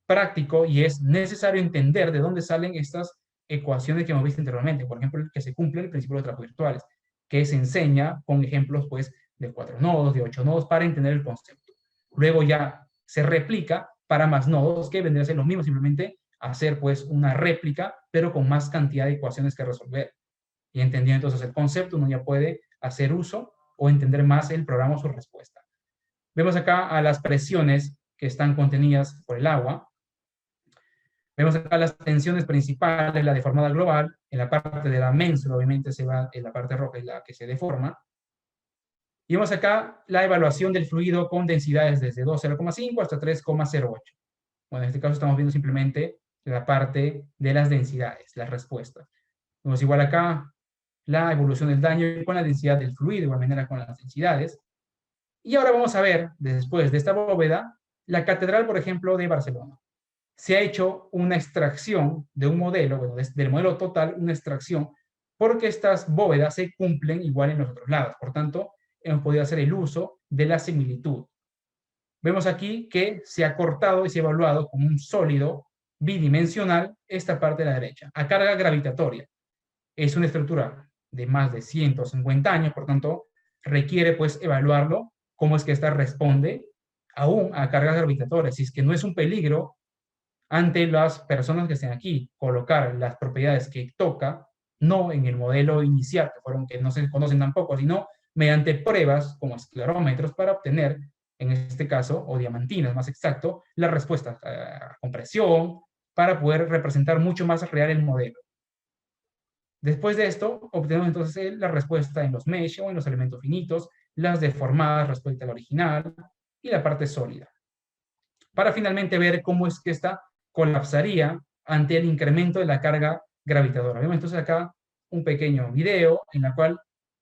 práctico y es necesario entender de dónde salen estas ecuaciones que hemos visto anteriormente. Por ejemplo, que se cumple el principio de trabajos virtuales, que se enseña con ejemplos pues, de 4 nodos, de 8 nodos, para entender el concepto. Luego ya se replica para más nodos, que vendría a ser lo mismo, simplemente hacer pues una réplica, pero con más cantidad de ecuaciones que resolver. Y entendiendo entonces el concepto, uno ya puede hacer uso o entender más el programa o su respuesta. Vemos acá a las presiones que están contenidas por el agua. Vemos acá las tensiones principales, la deformada global, en la parte de la ménsula, obviamente se va en la parte roja, es la que se deforma. Y vemos acá la evaluación del fluido con densidades desde 2,0,5 hasta 3,08. Bueno, en este caso estamos viendo simplemente la parte de las densidades, las respuestas. Vemos igual acá la evolución del daño con la densidad del fluido, de igual manera con las densidades. Y ahora vamos a ver, después de esta bóveda, la catedral, por ejemplo, de Barcelona. Se ha hecho una extracción de un modelo, bueno, del modelo total, una extracción, porque estas bóvedas se cumplen igual en los otros lados. Por tanto, hemos podido hacer el uso de la similitud. Vemos aquí que se ha cortado y se ha evaluado como un sólido bidimensional esta parte de la derecha, a carga gravitatoria. Es una estructura de más de 150 años, por tanto, requiere pues evaluarlo, cómo es que esta responde aún a cargas gravitatorias. Si es que no es un peligro ante las personas que estén aquí, colocar las propiedades que toca, no en el modelo inicial, que no se conocen tampoco, sino mediante pruebas como esclerómetros para obtener, en este caso, o diamantinas más exacto, la respuesta a compresión, para poder representar mucho más real el modelo. Después de esto, obtenemos entonces la respuesta en los mesh o en los elementos finitos, las deformadas respecto a la original y la parte sólida. Para finalmente ver cómo es que esta colapsaría ante el incremento de la carga gravitadora. Vemos entonces acá un pequeño video en el cual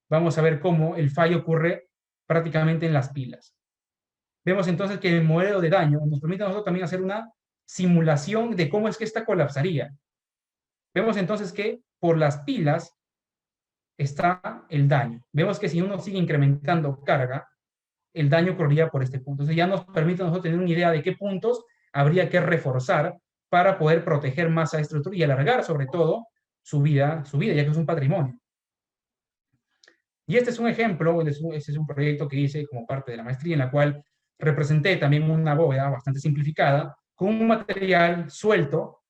vamos a ver cómo el fallo ocurre prácticamente en las pilas. Vemos entonces que el modelo de daño nos permite a nosotros también hacer una simulación de cómo es que esta colapsaría. Vemos entonces que por las pilas está el daño. Vemos que si uno sigue incrementando carga, el daño ocurriría por este punto. Entonces ya nos permite a nosotros tener una idea de qué puntos habría que reforzar para poder proteger más a esta estructura y alargar sobre todo su vida, ya que es un patrimonio. Y este es un ejemplo, este es un proyecto que hice como parte de la maestría en la cual representé también una bóveda bastante simplificada con un material suelto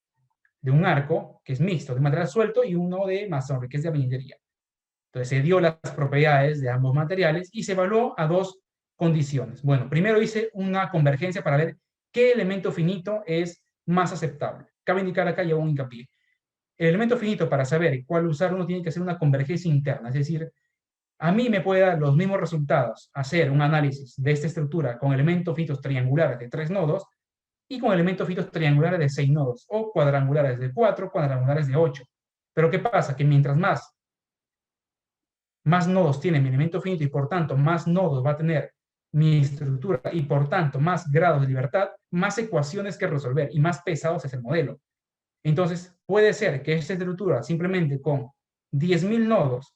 de un arco que es mixto, de material suelto y uno de masonry, que es de albañilería. Entonces se dio las propiedades de ambos materiales y se evaluó a dos condiciones. Bueno, primero hice una convergencia para ver qué elemento finito es más aceptable. Cabe indicar acá ya un hincapié. El elemento finito, para saber cuál usar, uno tiene que hacer una convergencia interna, es decir, a mí me puede dar los mismos resultados hacer un análisis de esta estructura con elementos finitos triangulares de 3 nodos y con elementos finitos triangulares de 6 nodos, o cuadrangulares de 4, cuadrangulares de 8. Pero ¿qué pasa? Que mientras más nodos tiene mi elemento finito y por tanto más nodos va a tener mi estructura y por tanto más grados de libertad, más ecuaciones que resolver y más pesados es el modelo. Entonces puede ser que esta estructura simplemente con 10.000 nodos,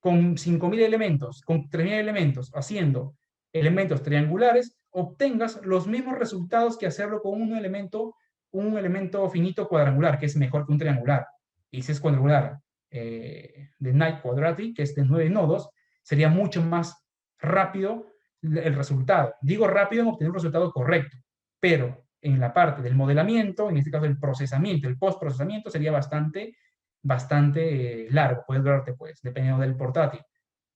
con 5.000 elementos, con 3.000 elementos, haciendo elementos triangulares, obtengas los mismos resultados que hacerlo con un elemento finito cuadrangular, que es mejor que un triangular. Y si es cuadrangular, de Knight Quadratic, que es de 9 nodos, sería mucho más rápido el resultado. Digo rápido en obtener un resultado correcto, pero en la parte del modelamiento, en este caso el procesamiento, el postprocesamiento, sería bastante largo. Puede durarte, pues, dependiendo del portátil.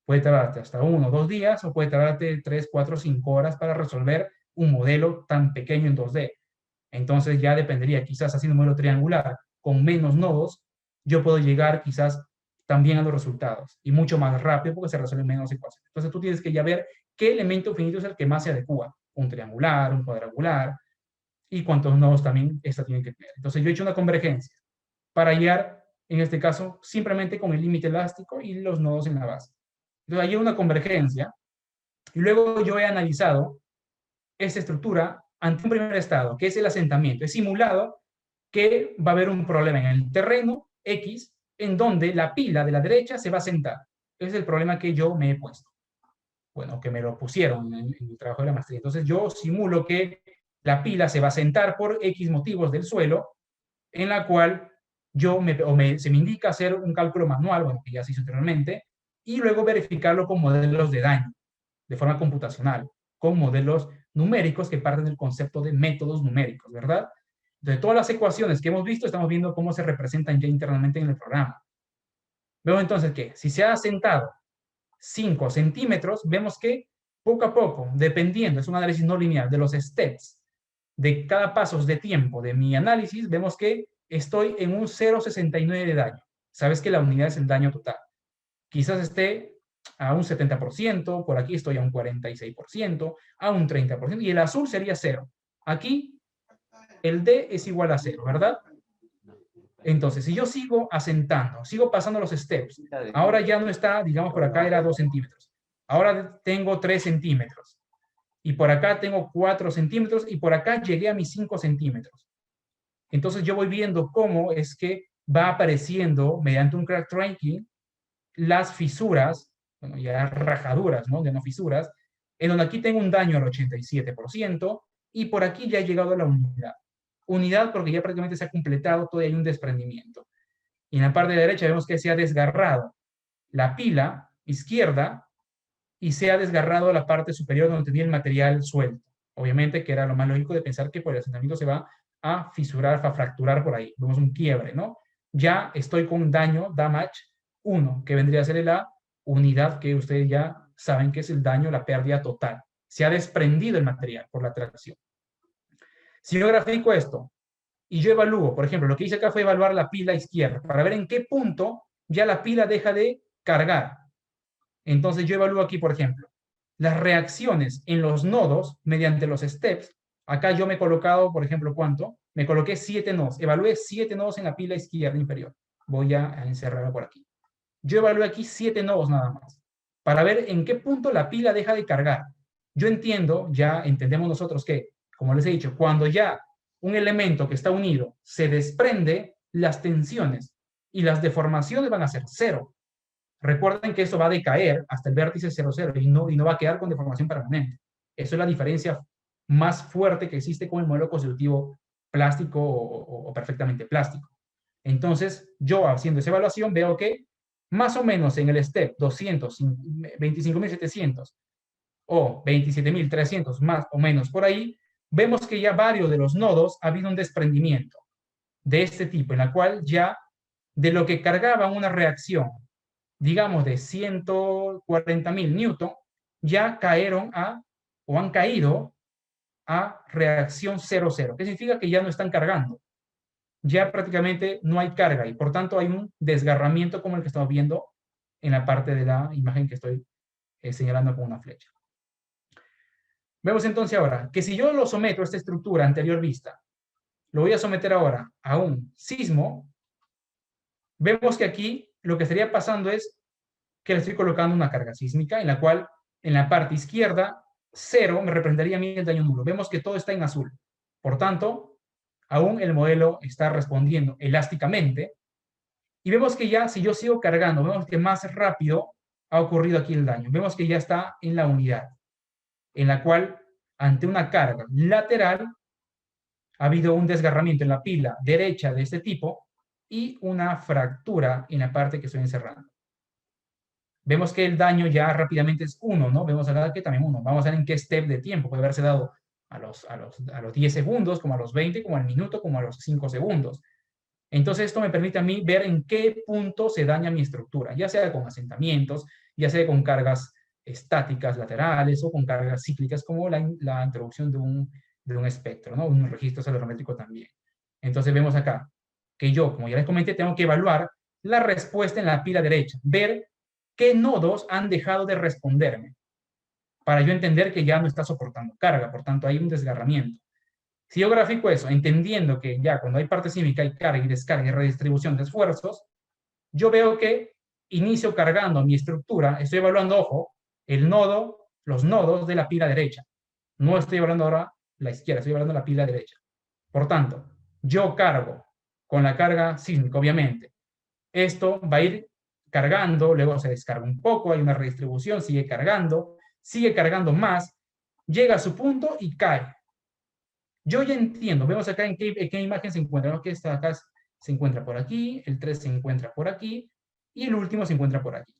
Puede tardarte hasta 1 o 2 días, o puede tardarte 3, 4, 5 horas para resolver un modelo tan pequeño en 2D. Entonces ya dependería, quizás haciendo un modelo triangular con menos nodos, yo puedo llegar quizás también a los resultados y mucho más rápido porque se resuelven menos ecuaciones. Entonces tú tienes que ya ver qué elemento finito es el que más se adecua, un triangular, un cuadrangular, y cuántos nodos también esta tiene que tener. Entonces yo he hecho una convergencia para hallar, en este caso, simplemente con el límite elástico y los nodos en la base. Entonces hay una convergencia y luego yo he analizado esta estructura ante un primer estado, que es el asentamiento. He simulado que va a haber un problema en el terreno X, en donde la pila de la derecha se va a sentar. Ese es el problema que yo me he puesto. Bueno, que me lo pusieron en mi trabajo de la maestría. Entonces yo simulo que la pila se va a sentar por X motivos del suelo, en la cual se me indica hacer un cálculo manual, bueno, que ya se hizo anteriormente, y luego verificarlo con modelos de daño, de forma computacional, con modelos numéricos que parten del concepto de métodos numéricos, ¿verdad? De todas las ecuaciones que hemos visto, estamos viendo cómo se representan ya internamente en el programa. Vemos entonces que si se ha asentado 5 centímetros, vemos que poco a poco, dependiendo, es un análisis no lineal, de los steps, de cada paso de tiempo de mi análisis, vemos que estoy en un 0,69 de daño. Sabes que la unidad es el daño total. Quizás esté a un 70%, por aquí estoy a un 46%, a un 30%, y el azul sería 0. Aquí el D es igual a 0, ¿verdad? Entonces, si yo sigo asentando, sigo pasando los steps, ahora ya no está, digamos, por acá era 2 centímetros. Ahora tengo 3 centímetros. Y por acá tengo 4 centímetros y por acá llegué a mis 5 centímetros. Entonces yo voy viendo cómo es que va apareciendo mediante un crack tracking las fisuras, bueno, ya rajaduras, ¿no? Ya no fisuras, en donde aquí tengo un daño al 87% y por aquí ya he llegado a la unidad. Unidad porque ya prácticamente se ha completado, todavía hay un desprendimiento. Y en la parte de la derecha vemos que se ha desgarrado la pila izquierda y se ha desgarrado la parte superior donde tenía el material suelto. Obviamente que era lo más lógico de pensar que por el asentamiento se va a fisurar, a fracturar por ahí. Vemos un quiebre, ¿no? Ya estoy con daño, damage 1, que vendría a ser la unidad que ustedes ya saben que es el daño, la pérdida total. Se ha desprendido el material por la tracción. Si yo grafico esto y yo evalúo, por ejemplo, lo que hice acá fue evaluar la pila izquierda para ver en qué punto ya la pila deja de cargar. Entonces yo evalúo aquí, por ejemplo, las reacciones en los nodos mediante los steps. Acá yo me he colocado, por ejemplo, ¿cuánto? Me coloqué 7 nodos. Evalué 7 nodos en la pila izquierda inferior. Voy a encerrarla por aquí. Yo evalué aquí 7 nodos nada más, para ver en qué punto la pila deja de cargar. Yo entiendo, ya entendemos nosotros que, como les he dicho, cuando ya un elemento que está unido se desprende, las tensiones y las deformaciones van a ser 0. Recuerden que eso va a decaer hasta el vértice 0,0 y no va a quedar con deformación permanente. Eso es la diferencia más fuerte que existe con el modelo constitutivo plástico o perfectamente plástico. Entonces, yo haciendo esa evaluación veo que más o menos en el step 200, 25.700 o 27.300 más o menos por ahí, vemos que ya varios de los nodos ha habido un desprendimiento de este tipo, en la cual ya de lo que cargaba una reacción, digamos de 140.000 newton, ya cayeron o han caído a reacción 0,0, que significa que ya no están cargando. Ya prácticamente no hay carga y por tanto hay un desgarramiento como el que estamos viendo en la parte de la imagen que estoy señalando con una flecha. Vemos entonces ahora que si yo lo someto a esta estructura anterior vista, lo voy a someter ahora a un sismo, vemos que aquí lo que estaría pasando es que le estoy colocando una carga sísmica en la cual en la parte izquierda 0 me representaría a mí el daño nulo. Vemos que todo está en azul. Por tanto, aún el modelo está respondiendo elásticamente. Y vemos que ya, si yo sigo cargando, vemos que más rápido ha ocurrido aquí el daño. Vemos que ya está en la unidad, en la cual, ante una carga lateral, ha habido un desgarramiento en la pila derecha de este tipo y una fractura en la parte que estoy encerrando. Vemos que el daño ya rápidamente es 1, ¿no? Vemos acá que también 1. Vamos a ver en qué step de tiempo. Puede haberse dado a los 10 segundos, como a los 20, como al minuto, como a los 5 segundos. Entonces esto me permite a mí ver en qué punto se daña mi estructura, ya sea con asentamientos, ya sea con cargas estáticas laterales o con cargas cíclicas como la introducción de un espectro, ¿no? Un registro acelerométrico también. Entonces vemos acá que yo, como ya les comenté, tengo que evaluar la respuesta en la pila derecha, ver qué nodos han dejado de responderme, para yo entender que ya no está soportando carga, por tanto hay un desgarramiento. Si yo grafico eso, entendiendo que ya cuando hay parte sísmica hay carga y descarga y redistribución de esfuerzos, yo veo que inicio cargando mi estructura, estoy evaluando, ojo, los nodos de la pila derecha. No estoy evaluando ahora la izquierda, estoy evaluando la pila derecha. Por tanto, yo cargo con la carga sísmica, obviamente. Esto va a ir cargando, luego se descarga un poco, hay una redistribución, sigue cargando más, llega a su punto y cae. Yo ya entiendo, vemos acá en qué imagen se encuentra, ¿no? Que esta acá se encuentra por aquí, el 3 se encuentra por aquí, y el último se encuentra por aquí.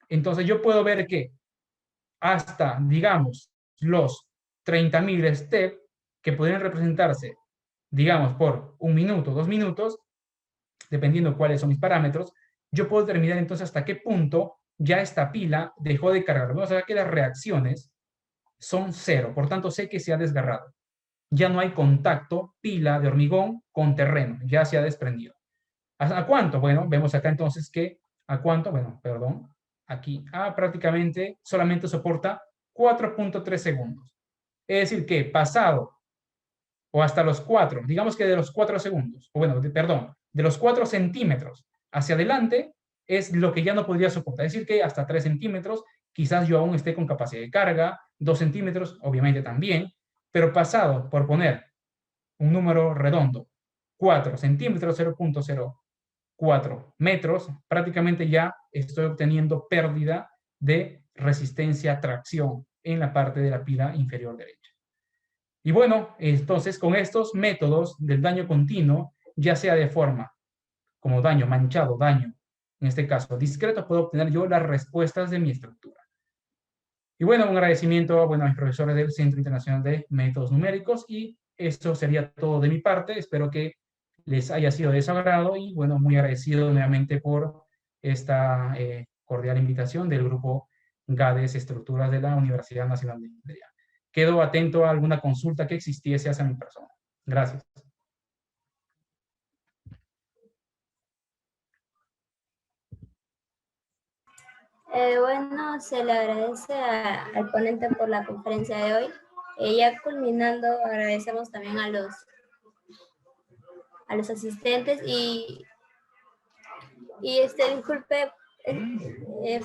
Entonces yo puedo ver que hasta, digamos, los 30.000 steps, que podrían representarse, digamos, por 1 minuto, 2 minutos, dependiendo cuáles son mis parámetros, yo puedo determinar entonces hasta qué punto ya esta pila dejó de cargar. Vamos a ver que las reacciones son 0, por tanto sé que se ha desgarrado. ya no hay contacto pila de hormigón con terreno, ya se ha desprendido. ¿A cuánto? Bueno, vemos acá entonces que, ¿a cuánto? Bueno, perdón, aquí, prácticamente solamente soporta 4.3 segundos. Es decir, que pasado o hasta los 4, digamos que de los 4 segundos, o bueno, perdón, de los 4 centímetros hacia adelante es lo que ya no podría soportar. Es decir, que hasta 3 centímetros, quizás yo aún esté con capacidad de carga, 2 centímetros, obviamente también, pero pasado, por poner un número redondo, 4 centímetros, 0.04 metros, prácticamente ya estoy obteniendo pérdida de resistencia a tracción en la parte de la pila inferior derecha. Y bueno, entonces con estos métodos del daño continuo, ya sea de forma como daño manchado, daño, en este caso discreto, puedo obtener yo las respuestas de mi estructura. Y bueno, un agradecimiento bueno, a mis profesores del Centro Internacional de Métodos Numéricos, y esto sería todo de mi parte. Espero que les haya sido de su agrado, y bueno, muy agradecido nuevamente por esta cordial invitación del grupo GADES Estructuras de la Universidad Nacional de Ingeniería. Quedo atento a alguna consulta que existiese hacia mi persona. Gracias. Bueno, se le agradece al ponente por la conferencia de hoy. Ya culminando, agradecemos también a los asistentes y disculpe,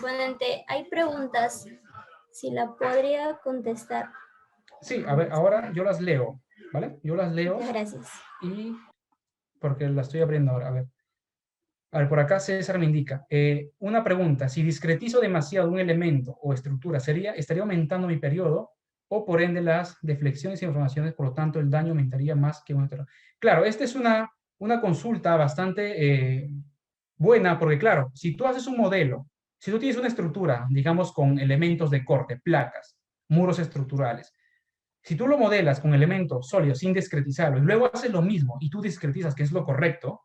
ponente, hay preguntas, si la podría contestar. Sí, a ver, ahora yo las leo, ¿vale? Yo las leo. Muchas gracias. Y porque la estoy abriendo ahora, a ver, por acá César me indica, una pregunta, si discretizo demasiado un elemento o estructura, ¿estaría aumentando mi periodo? O por ende las deflexiones y informaciones, por lo tanto el daño aumentaría más que un otro. Claro, esta es una consulta bastante buena, porque claro, si tú haces un modelo, si tú tienes una estructura, digamos con elementos de corte, placas, muros estructurales, si tú lo modelas con elementos sólidos sin discretizarlo y luego haces lo mismo y tú discretizas, que es lo correcto,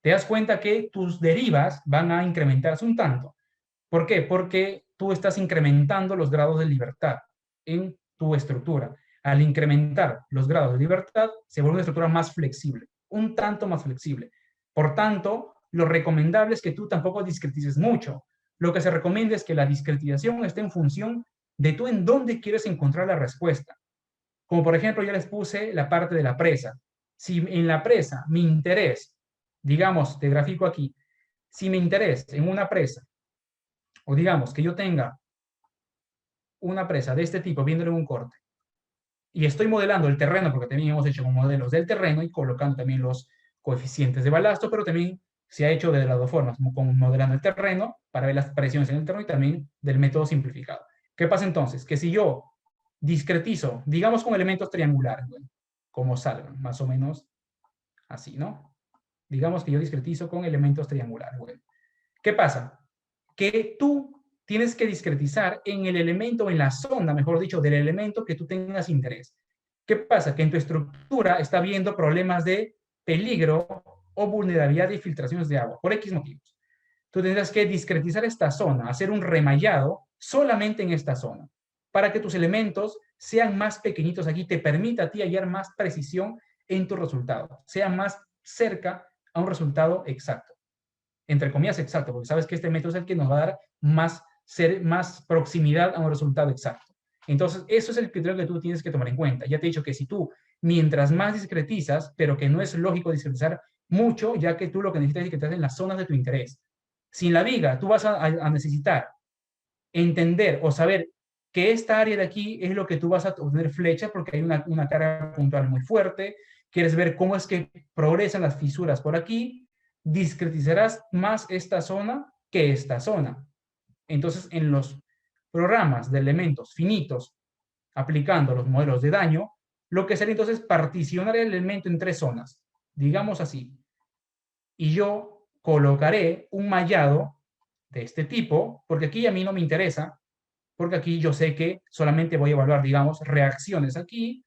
te das cuenta que tus derivas van a incrementarse un tanto. ¿Por qué? Porque tú estás incrementando los grados de libertad en tu estructura. Al incrementar los grados de libertad, se vuelve una estructura más flexible, un tanto más flexible. Por tanto, lo recomendable es que tú tampoco discretices mucho. Lo que se recomienda es que la discretización esté en función de tú en dónde quieres encontrar la respuesta. Como por ejemplo, yo les puse la parte de la presa. Si en la presa mi interés, digamos, te grafico aquí, si mi interés en una presa, o digamos que yo tenga una presa de este tipo, viéndole un corte, y estoy modelando el terreno, porque también hemos hecho modelos del terreno y colocando también los coeficientes de balasto, pero también se ha hecho de las dos formas, como modelando el terreno para ver las presiones en el terreno y también del método simplificado. ¿Qué pasa entonces? Que si yo discretizo, digamos con elementos triangulares, bueno, como salgan, más o menos así, ¿no? Digamos que yo discretizo con elementos triangulares, bueno. ¿Qué pasa? Que tú tienes que discretizar en el elemento, en la zona, mejor dicho, del elemento que tú tengas interés. ¿Qué pasa? Que en tu estructura está habiendo problemas de peligro o vulnerabilidad de filtraciones de agua, por X motivos. Tú tendrás que discretizar esta zona, hacer un remallado solamente en esta zona, para que tus elementos sean más pequeñitos aquí, te permita a ti hallar más precisión en tu resultado, sea más cerca a un resultado exacto. Entre comillas exacto, porque sabes que este método es el que nos va a dar más proximidad a un resultado exacto. Entonces, eso es el criterio que tú tienes que tomar en cuenta. Ya te he dicho que si tú, mientras más discretizas, pero que no es lógico discretizar mucho, ya que tú lo que necesitas es discretizar en las zonas de tu interés. Sin la viga, tú vas a necesitar entender o saber que esta área de aquí es lo que tú vas a obtener flecha, porque hay una carga puntual muy fuerte. Quieres ver cómo es que progresan las fisuras por aquí, discretizarás más esta zona que esta zona. Entonces, en los programas de elementos finitos, aplicando los modelos de daño, lo que sería entonces particionar el elemento en tres zonas, digamos así. Y yo colocaré un mallado de este tipo, porque aquí a mí no me interesa, porque aquí yo sé que solamente voy a evaluar, digamos, reacciones aquí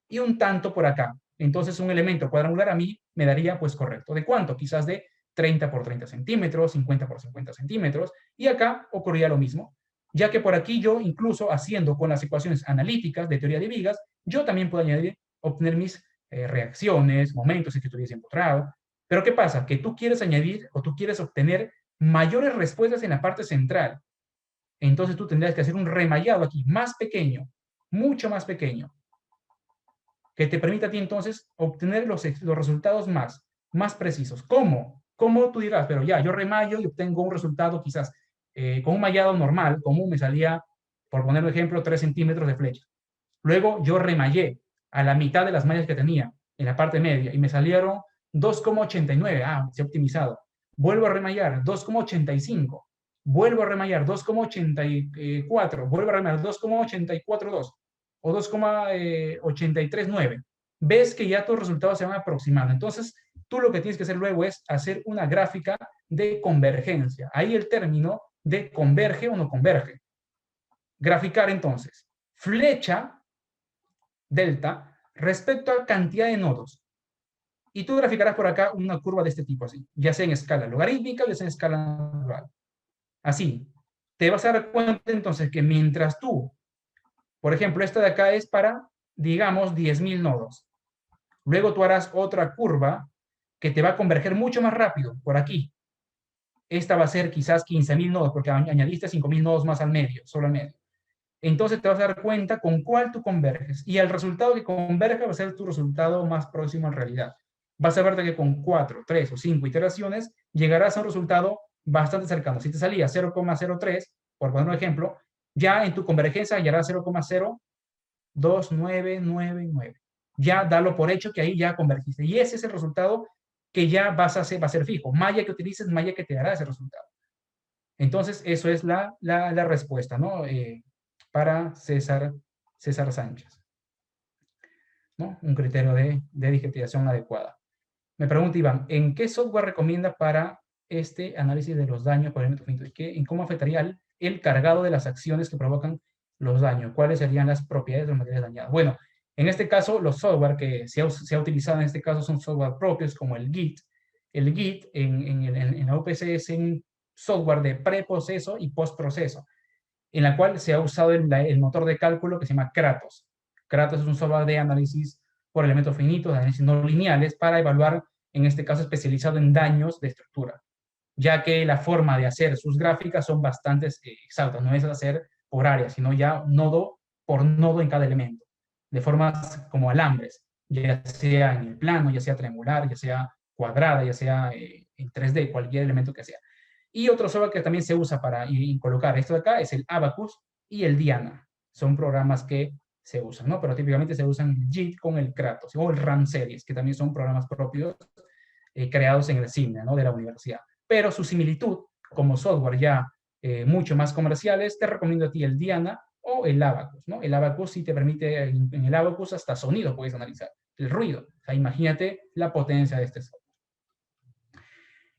y un tanto por acá. Entonces un elemento cuadrangular a mí me daría, pues correcto. ¿De cuánto? Quizás de 30 por 30 centímetros, 50 por 50 centímetros, y acá ocurría lo mismo, ya que por aquí yo, incluso haciendo con las ecuaciones analíticas de teoría de vigas, yo también puedo añadir obtener mis reacciones, momentos en que estuviese empotrado. Pero ¿qué pasa? Que tú quieres añadir o tú quieres obtener mayores respuestas en la parte central. Entonces tú tendrías que hacer un remallado aquí, más pequeño, mucho más pequeño, que te permita a ti entonces obtener los resultados más precisos. ¿Cómo? ¿Cómo tú dirás? Pero ya, yo remallo y obtengo un resultado quizás con un mallado normal, común, me salía, por poner un ejemplo, 3 centímetros de flecha. Luego yo remallé a la mitad de las mallas que tenía en la parte media y me salieron 2,89. Ah, se ha optimizado. Vuelvo a remallar 2,85. Vuelvo a remallar 2,84. Vuelvo a remallar 2,842 o 2,839. Ves que ya tus resultados se van aproximando. Entonces, tú lo que tienes que hacer luego es hacer una gráfica de convergencia. Ahí el término de converge o no converge. Graficar entonces flecha delta respecto a cantidad de nodos. Y tú graficarás por acá una curva de este tipo así, ya sea en escala logarítmica o ya sea en escala natural. Así, te vas a dar cuenta entonces que mientras tú, por ejemplo, esta de acá es para, digamos, 10.000 nodos. Luego tú harás otra curva que te va a converger mucho más rápido, por aquí. Esta va a ser quizás 15.000 nodos, porque añadiste 5.000 nodos más al medio, solo al medio. Entonces te vas a dar cuenta con cuál tú converges. Y el resultado que converge va a ser tu resultado más próximo en realidad. Vas a ver que con 4, 3 o 5 iteraciones llegarás a un resultado bastante cercano. Si te salía 0,03, por poner un ejemplo, ya en tu convergencia hallarás 0,02999. Ya dalo por hecho que ahí ya convergiste. Y ese es el resultado que ya va a ser fijo. Malla que utilices, malla que te dará ese resultado. Entonces, eso es la respuesta, ¿no? Para César Sánchez, ¿no? Un criterio de digestización adecuada. Me pregunta Iván, ¿en qué software recomienda para este análisis de los daños por elementos finitos? ¿En cómo afectaría el cargado de las acciones que provocan los daños? ¿Cuáles serían las propiedades de los materiales dañados? Bueno, en este caso, los software que se ha utilizado en este caso son software propios como el Git. El Git en la OPC es un software de preproceso y postproceso, en la cual se ha usado el motor de cálculo que se llama Kratos. Kratos es un software de análisis por elementos finitos, de análisis no lineales, para evaluar, en este caso especializado en daños de estructura, ya que la forma de hacer sus gráficas son bastante exhaustas, no es hacer por área, sino ya nodo por nodo en cada elemento, de formas como alambres, ya sea en el plano, ya sea triangular, ya sea cuadrada, ya sea en 3D, cualquier elemento que sea. Y otro software que también se usa para colocar esto de acá es el Abacus y el Diana. Son programas que se usan, ¿no? Pero típicamente se usan el JIT con el Kratos o el RAM Series, que también son programas propios creados en el CIMNE, ¿no? De la universidad. Pero su similitud como software ya mucho más comerciales, te recomiendo a ti el Diana o el Abacus, ¿no? El Abacus sí te permite, en el Abacus hasta sonido puedes analizar, el ruido. O sea, imagínate la potencia de este software.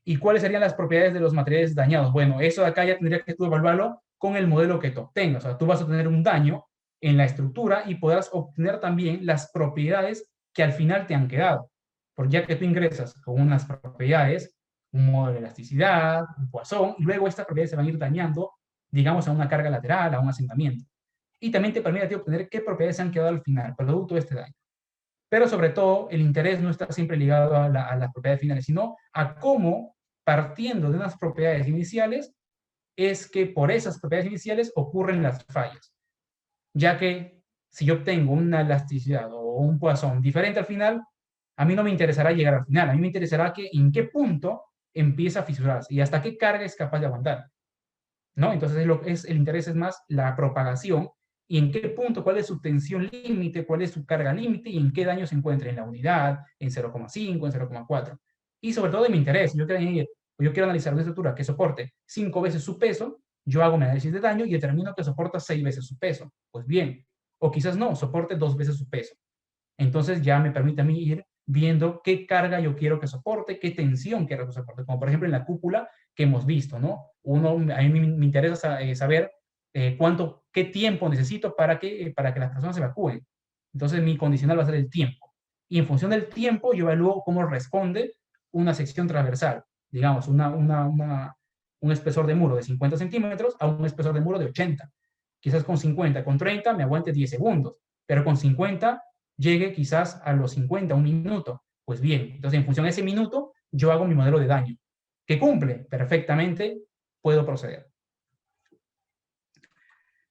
¿Y cuáles serían las propiedades de los materiales dañados? Bueno, eso de acá ya tendría que tú evaluarlo con el modelo que tú obtengas. O sea, tú vas a tener un daño en la estructura y podrás obtener también las propiedades que al final te han quedado. Porque ya que tú ingresas con unas propiedades, un modo de elasticidad, un Poisson, y luego estas propiedades se van a ir dañando, digamos, a una carga lateral, a un asentamiento. Y también te permite a ti obtener qué propiedades se han quedado al final, producto de este daño. Pero sobre todo, el interés no está siempre ligado a las propiedades finales, sino a cómo, partiendo de unas propiedades iniciales, es que por esas propiedades iniciales ocurren las fallas. Ya que si yo obtengo una elasticidad o un Poisson diferente al final, a mí no me interesará llegar al final, a mí me interesará que en qué punto empieza a fisurarse y hasta qué carga es capaz de aguantar, ¿no? Entonces el interés es más la propagación y en qué punto, cuál es su tensión límite, cuál es su carga límite y en qué daño se encuentra en la unidad, en 0,5, en 0,4. Y sobre todo de mi interés, yo quiero analizar una estructura que soporte 5 veces su peso, yo hago mi análisis de daño y determino que soporta 6 veces su peso. Pues bien, o quizás no, soporte 2 veces su peso. Entonces ya me permite a mí ir viendo qué carga yo quiero que soporte, qué tensión quiero que soporte, como por ejemplo en la cúpula que hemos visto, ¿no? A mí me interesa saber qué tiempo necesito para que las personas se evacúen. Entonces mi condicional va a ser el tiempo. Y en función del tiempo yo evalúo cómo responde una sección transversal, digamos, un espesor de muro de 50 centímetros a un espesor de muro de 80. Quizás con 50, con 30 me aguante 10 segundos, pero con 50 llegue quizás a los 50, un minuto. Pues bien, entonces en función de ese minuto, yo hago mi modelo de daño. ¿Que cumple? Perfectamente, puedo proceder.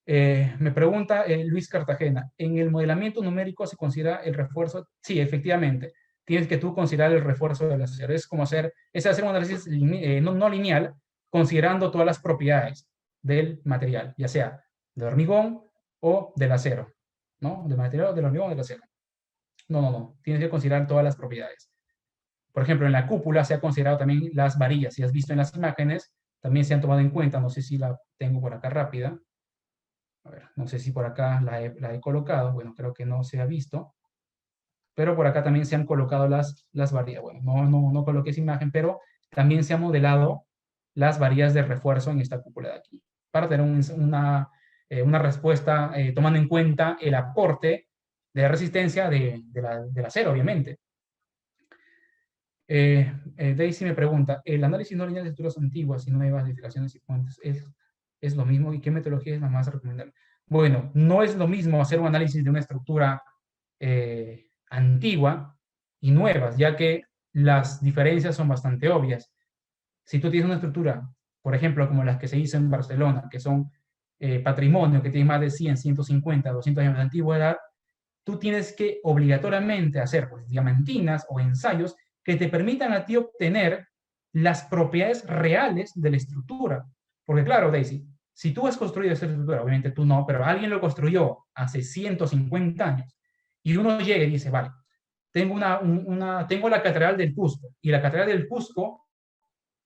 Me pregunta Luis Cartagena, ¿en el modelamiento numérico se considera el refuerzo? Sí, efectivamente. Tienes que tú considerar el refuerzo del acero. Es como hacer un análisis no lineal, considerando todas las propiedades del material, ya sea del hormigón o del acero, ¿no? Del material, del hormigón o del acero. No. Tienes que considerar todas las propiedades. Por ejemplo, en la cúpula se ha considerado también las varillas. Si has visto en las imágenes, también se han tomado en cuenta. No sé si la tengo por acá rápida. A ver, no sé si por acá la he colocado. Bueno, creo que no se ha visto. Pero por acá también se han colocado las varillas. Bueno, no coloqué esa imagen, pero también se han modelado las varillas de refuerzo en esta cúpula de aquí. Para tener una respuesta tomando en cuenta el aporte de resistencia del acero, obviamente. Daisy me pregunta, ¿el análisis no lineal de estructuras antiguas y nuevas, edificaciones y puentes es lo mismo? ¿Y qué metodología es la más recomendable? Bueno, no es lo mismo hacer un análisis de una estructura antigua y nuevas, ya que las diferencias son bastante obvias. Si tú tienes una estructura, por ejemplo, como las que se hizo en Barcelona, que son patrimonio, que tiene más de 100, 150, 200 años de antigüedad, tú tienes que obligatoriamente hacer pues, diamantinas o ensayos que te permitan a ti obtener las propiedades reales de la estructura. Porque claro, Daisy, si tú has construido esta estructura, obviamente tú no, pero alguien lo construyó hace 150 años, y uno llega y dice, vale, tengo la Catedral del Cusco, y la Catedral del Cusco,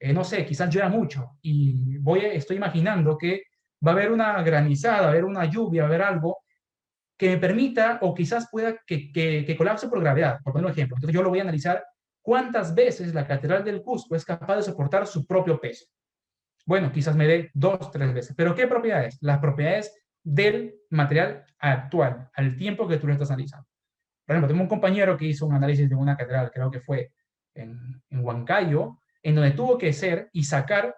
no sé, quizás llueva mucho, y estoy imaginando que va a haber una granizada, va a haber una lluvia, va a haber algo que me permita, o quizás pueda que colapse por gravedad, por poner un ejemplo. Entonces yo lo voy a analizar cuántas veces la Catedral del Cusco es capaz de soportar su propio peso. Bueno, quizás me dé 2, 3 veces. ¿Pero qué propiedades? Las propiedades del material actual, al tiempo que tú lo estás analizando. Por ejemplo, tengo un compañero que hizo un análisis de una catedral, creo que fue en Huancayo, en donde tuvo que hacer y sacar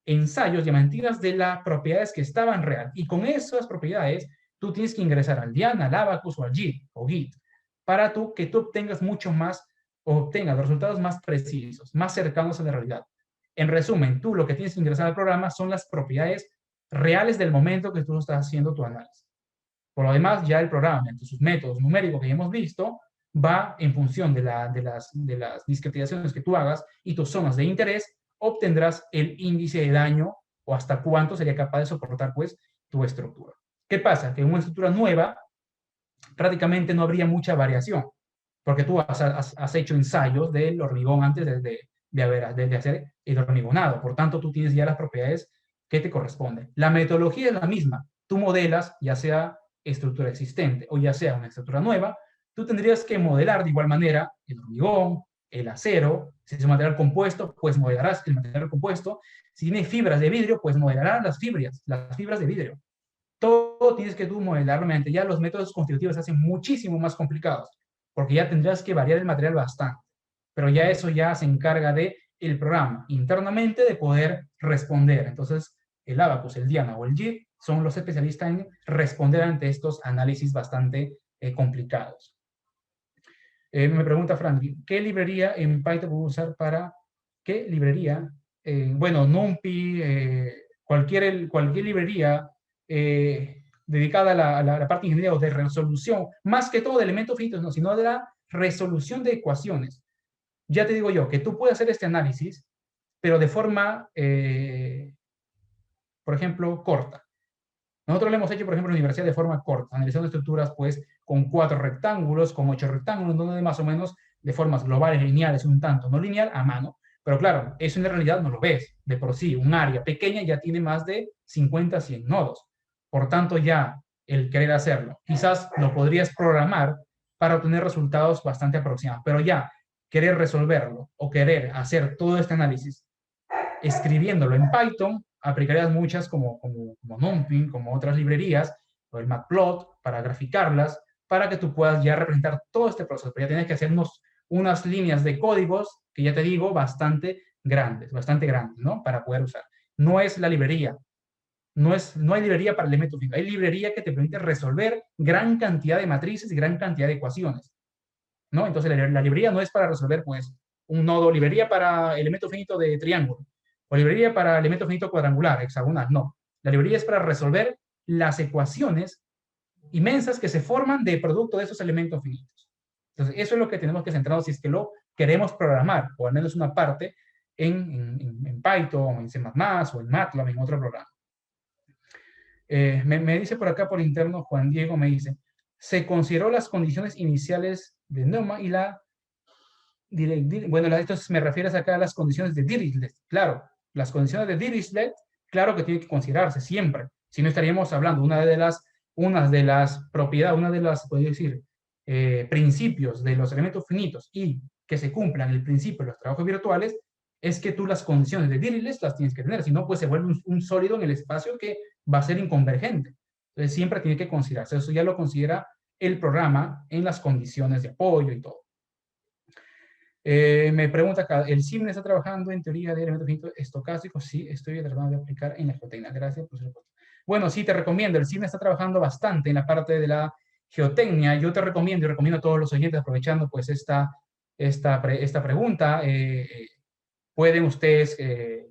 ensayos, diamantinas de las propiedades que estaban real. Y con esas propiedades, tú tienes que ingresar al Diana, al Abacus o al JIT o GIT para que tú obtengas mucho más, o obtengas los resultados más precisos, más cercanos a la realidad. En resumen, tú lo que tienes que ingresar al programa son las propiedades reales del momento que tú estás haciendo tu análisis. Por lo demás, ya el programa, entre sus métodos numéricos que ya hemos visto, va en función de las discretizaciones que tú hagas y tus zonas de interés, obtendrás el índice de daño o hasta cuánto sería capaz de soportar pues tu estructura. ¿Qué pasa? Que en una estructura nueva prácticamente no habría mucha variación, porque tú has hecho ensayos del hormigón antes de hacer el hormigonado. Por tanto, tú tienes ya las propiedades que te corresponden. La metodología es la misma. Tú modelas, ya sea estructura existente o ya sea una estructura nueva, tú tendrías que modelar de igual manera el hormigón, el acero. Si es un material compuesto, pues modelarás el material compuesto. Si tiene fibras de vidrio, pues modelarás las fibras de vidrio. Todo tienes que tú modelarlo mediante ya los métodos constitutivos se hacen muchísimo más complicados, porque ya tendrás que variar el material bastante. Pero ya eso ya se encarga de el programa internamente de poder responder. Entonces, el Abacus, el Diana o el JIT son los especialistas en responder ante estos análisis bastante complicados. Me pregunta Frank, ¿qué librería en Python puedo usar para qué librería? Bueno, NumPy, cualquier librería dedicada a la parte de ingeniería o de resolución, más que todo de elementos finitos, no, sino de la resolución de ecuaciones. Ya te digo yo, que tú puedes hacer este análisis, pero de forma, por ejemplo, corta. Nosotros lo hemos hecho, por ejemplo, en la universidad de forma corta, analizando estructuras, pues, con 4 rectángulos, con 8 rectángulos, donde más o menos de formas globales, lineales, un tanto no lineal, a mano. Pero claro, eso en realidad no lo ves. De por sí, un área pequeña ya tiene más de 50, 100 nodos. Por tanto, ya el querer hacerlo, quizás lo podrías programar para obtener resultados bastante aproximados, pero ya querer resolverlo o querer hacer todo este análisis escribiéndolo en Python, aplicarías muchas como NumPy, como otras librerías, o el Matplot para graficarlas, para que tú puedas ya representar todo este proceso. Pero ya tienes que hacer unas líneas de códigos que ya te digo, bastante grandes, ¿no? Para poder usar. No es la librería no hay librería para elementos finitos. Hay librería que te permite resolver gran cantidad de matrices y gran cantidad de ecuaciones, ¿no? Entonces, la librería no es para resolver, pues, un nodo, librería para elemento finito de triángulo, o librería para elemento finito cuadrangular, hexagonal, no. La librería es para resolver las ecuaciones inmensas que se forman de producto de esos elementos finitos. Entonces, eso es lo que tenemos que centrarnos si es que lo queremos programar, o al menos una parte, en Python, en C++, o en MATLAB, en otro programa. Me dice por acá por interno, Juan Diego me dice, se consideró las condiciones iniciales de Neumann y bueno, esto me refieres acá a las condiciones de Dirichlet. Claro, las condiciones de Dirichlet, claro que tiene que considerarse siempre. Si no estaríamos hablando, una de las propiedades, una de las, podría decir, principios de los elementos finitos y que se cumplan el principio de los trabajos virtuales, es que tú las condiciones de Dirichlet las tienes que tener. Si no, pues se vuelve un sólido en el espacio que va a ser inconvergente. Entonces siempre tiene que considerarse. Eso ya lo considera el programa en las condiciones de apoyo y todo. Me pregunta acá, ¿el CIMNE está trabajando en teoría de elementos finitos estocásticos? Sí, estoy tratando de aplicar en la geotecnia. Gracias por su respuesta. Bueno, sí, te recomiendo. El CIMNE está trabajando bastante en la parte de la geotecnia. Yo te recomiendo y recomiendo a todos los oyentes, aprovechando pues esta pregunta, pueden ustedes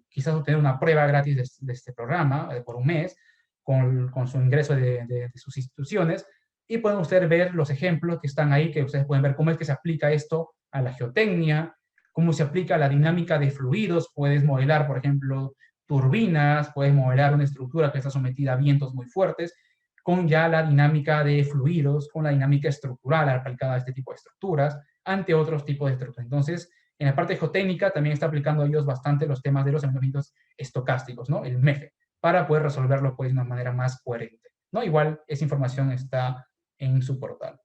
quizás obtener una prueba gratis de este programa por un mes con su ingreso de sus instituciones, y pueden ustedes ver los ejemplos que están ahí, que ustedes pueden ver cómo es que se aplica esto a la geotecnia, cómo se aplica a la dinámica de fluidos. Puedes modelar, por ejemplo, turbinas, puedes modelar una estructura que está sometida a vientos muy fuertes, con ya la dinámica de fluidos, con la dinámica estructural aplicada a este tipo de estructuras, ante otros tipos de estructuras. Entonces, en la parte geotécnica también está aplicando a ellos bastante los temas de los elementos estocásticos, ¿no? El MEFE, para poder resolverlo pues de una manera más coherente, ¿no? Igual esa información está en su portal.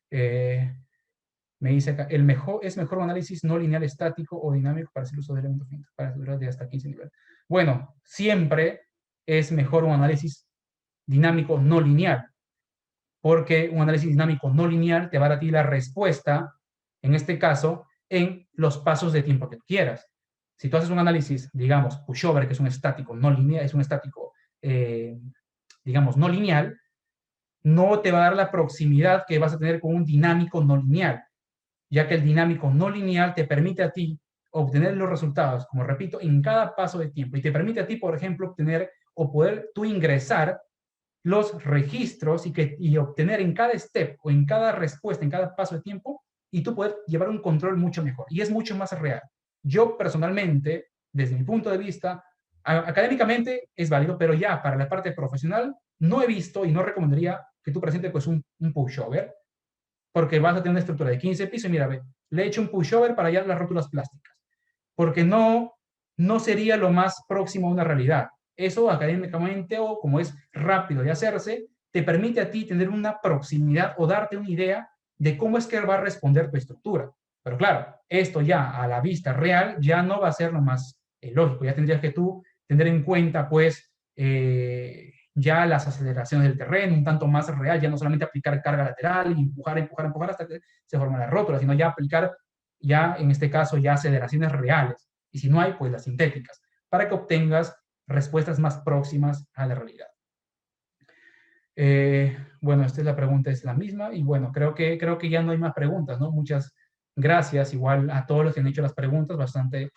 Me dice acá, es mejor un análisis no lineal estático o dinámico para hacer uso de elementos finitos, para estructuras de hasta 15 niveles. Bueno, siempre es mejor un análisis dinámico no lineal, porque un análisis dinámico no lineal te va a dar a ti la respuesta, en este caso, en los pasos de tiempo que quieras. Si tú haces un análisis, digamos, pushover, que es un estático no lineal, es un estático, digamos, no lineal, no te va a dar la proximidad que vas a tener con un dinámico no lineal, ya que el dinámico no lineal te permite a ti obtener los resultados, como repito, en cada paso de tiempo, y te permite a ti, por ejemplo, obtener o poder tú ingresar los registros y obtener en cada step o en cada respuesta, en cada paso de tiempo, y tú poder llevar un control mucho mejor. Y es mucho más real. Yo personalmente, desde mi punto de vista, académicamente es válido, pero ya para la parte profesional no he visto y no recomendaría que tú presentes pues un pushover, porque vas a tener una estructura de 15 pisos y mira, ve, le he hecho un pushover para hallar las rótulas plásticas, porque no sería lo más próximo a una realidad. Eso académicamente, o como es rápido de hacerse, te permite a ti tener una proximidad o darte una idea de cómo es que va a responder tu estructura. Pero claro, esto ya a la vista real ya no va a ser lo más lógico. Ya tendrías que tú tener en cuenta, pues, ya las aceleraciones del terreno, un tanto más real, ya no solamente aplicar carga lateral y empujar hasta que se forma la rótula, sino ya aplicar, ya en este caso, ya aceleraciones reales. Y si no hay, pues las sintéticas, para que obtengas respuestas más próximas a la realidad. Bueno, esta es la pregunta, es la misma, y bueno, creo que ya no hay más preguntas, ¿no? Muchas gracias, igual a todos los que han hecho las preguntas, bastante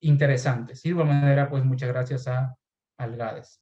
interesantes. Y de igual manera, pues muchas gracias a Algades.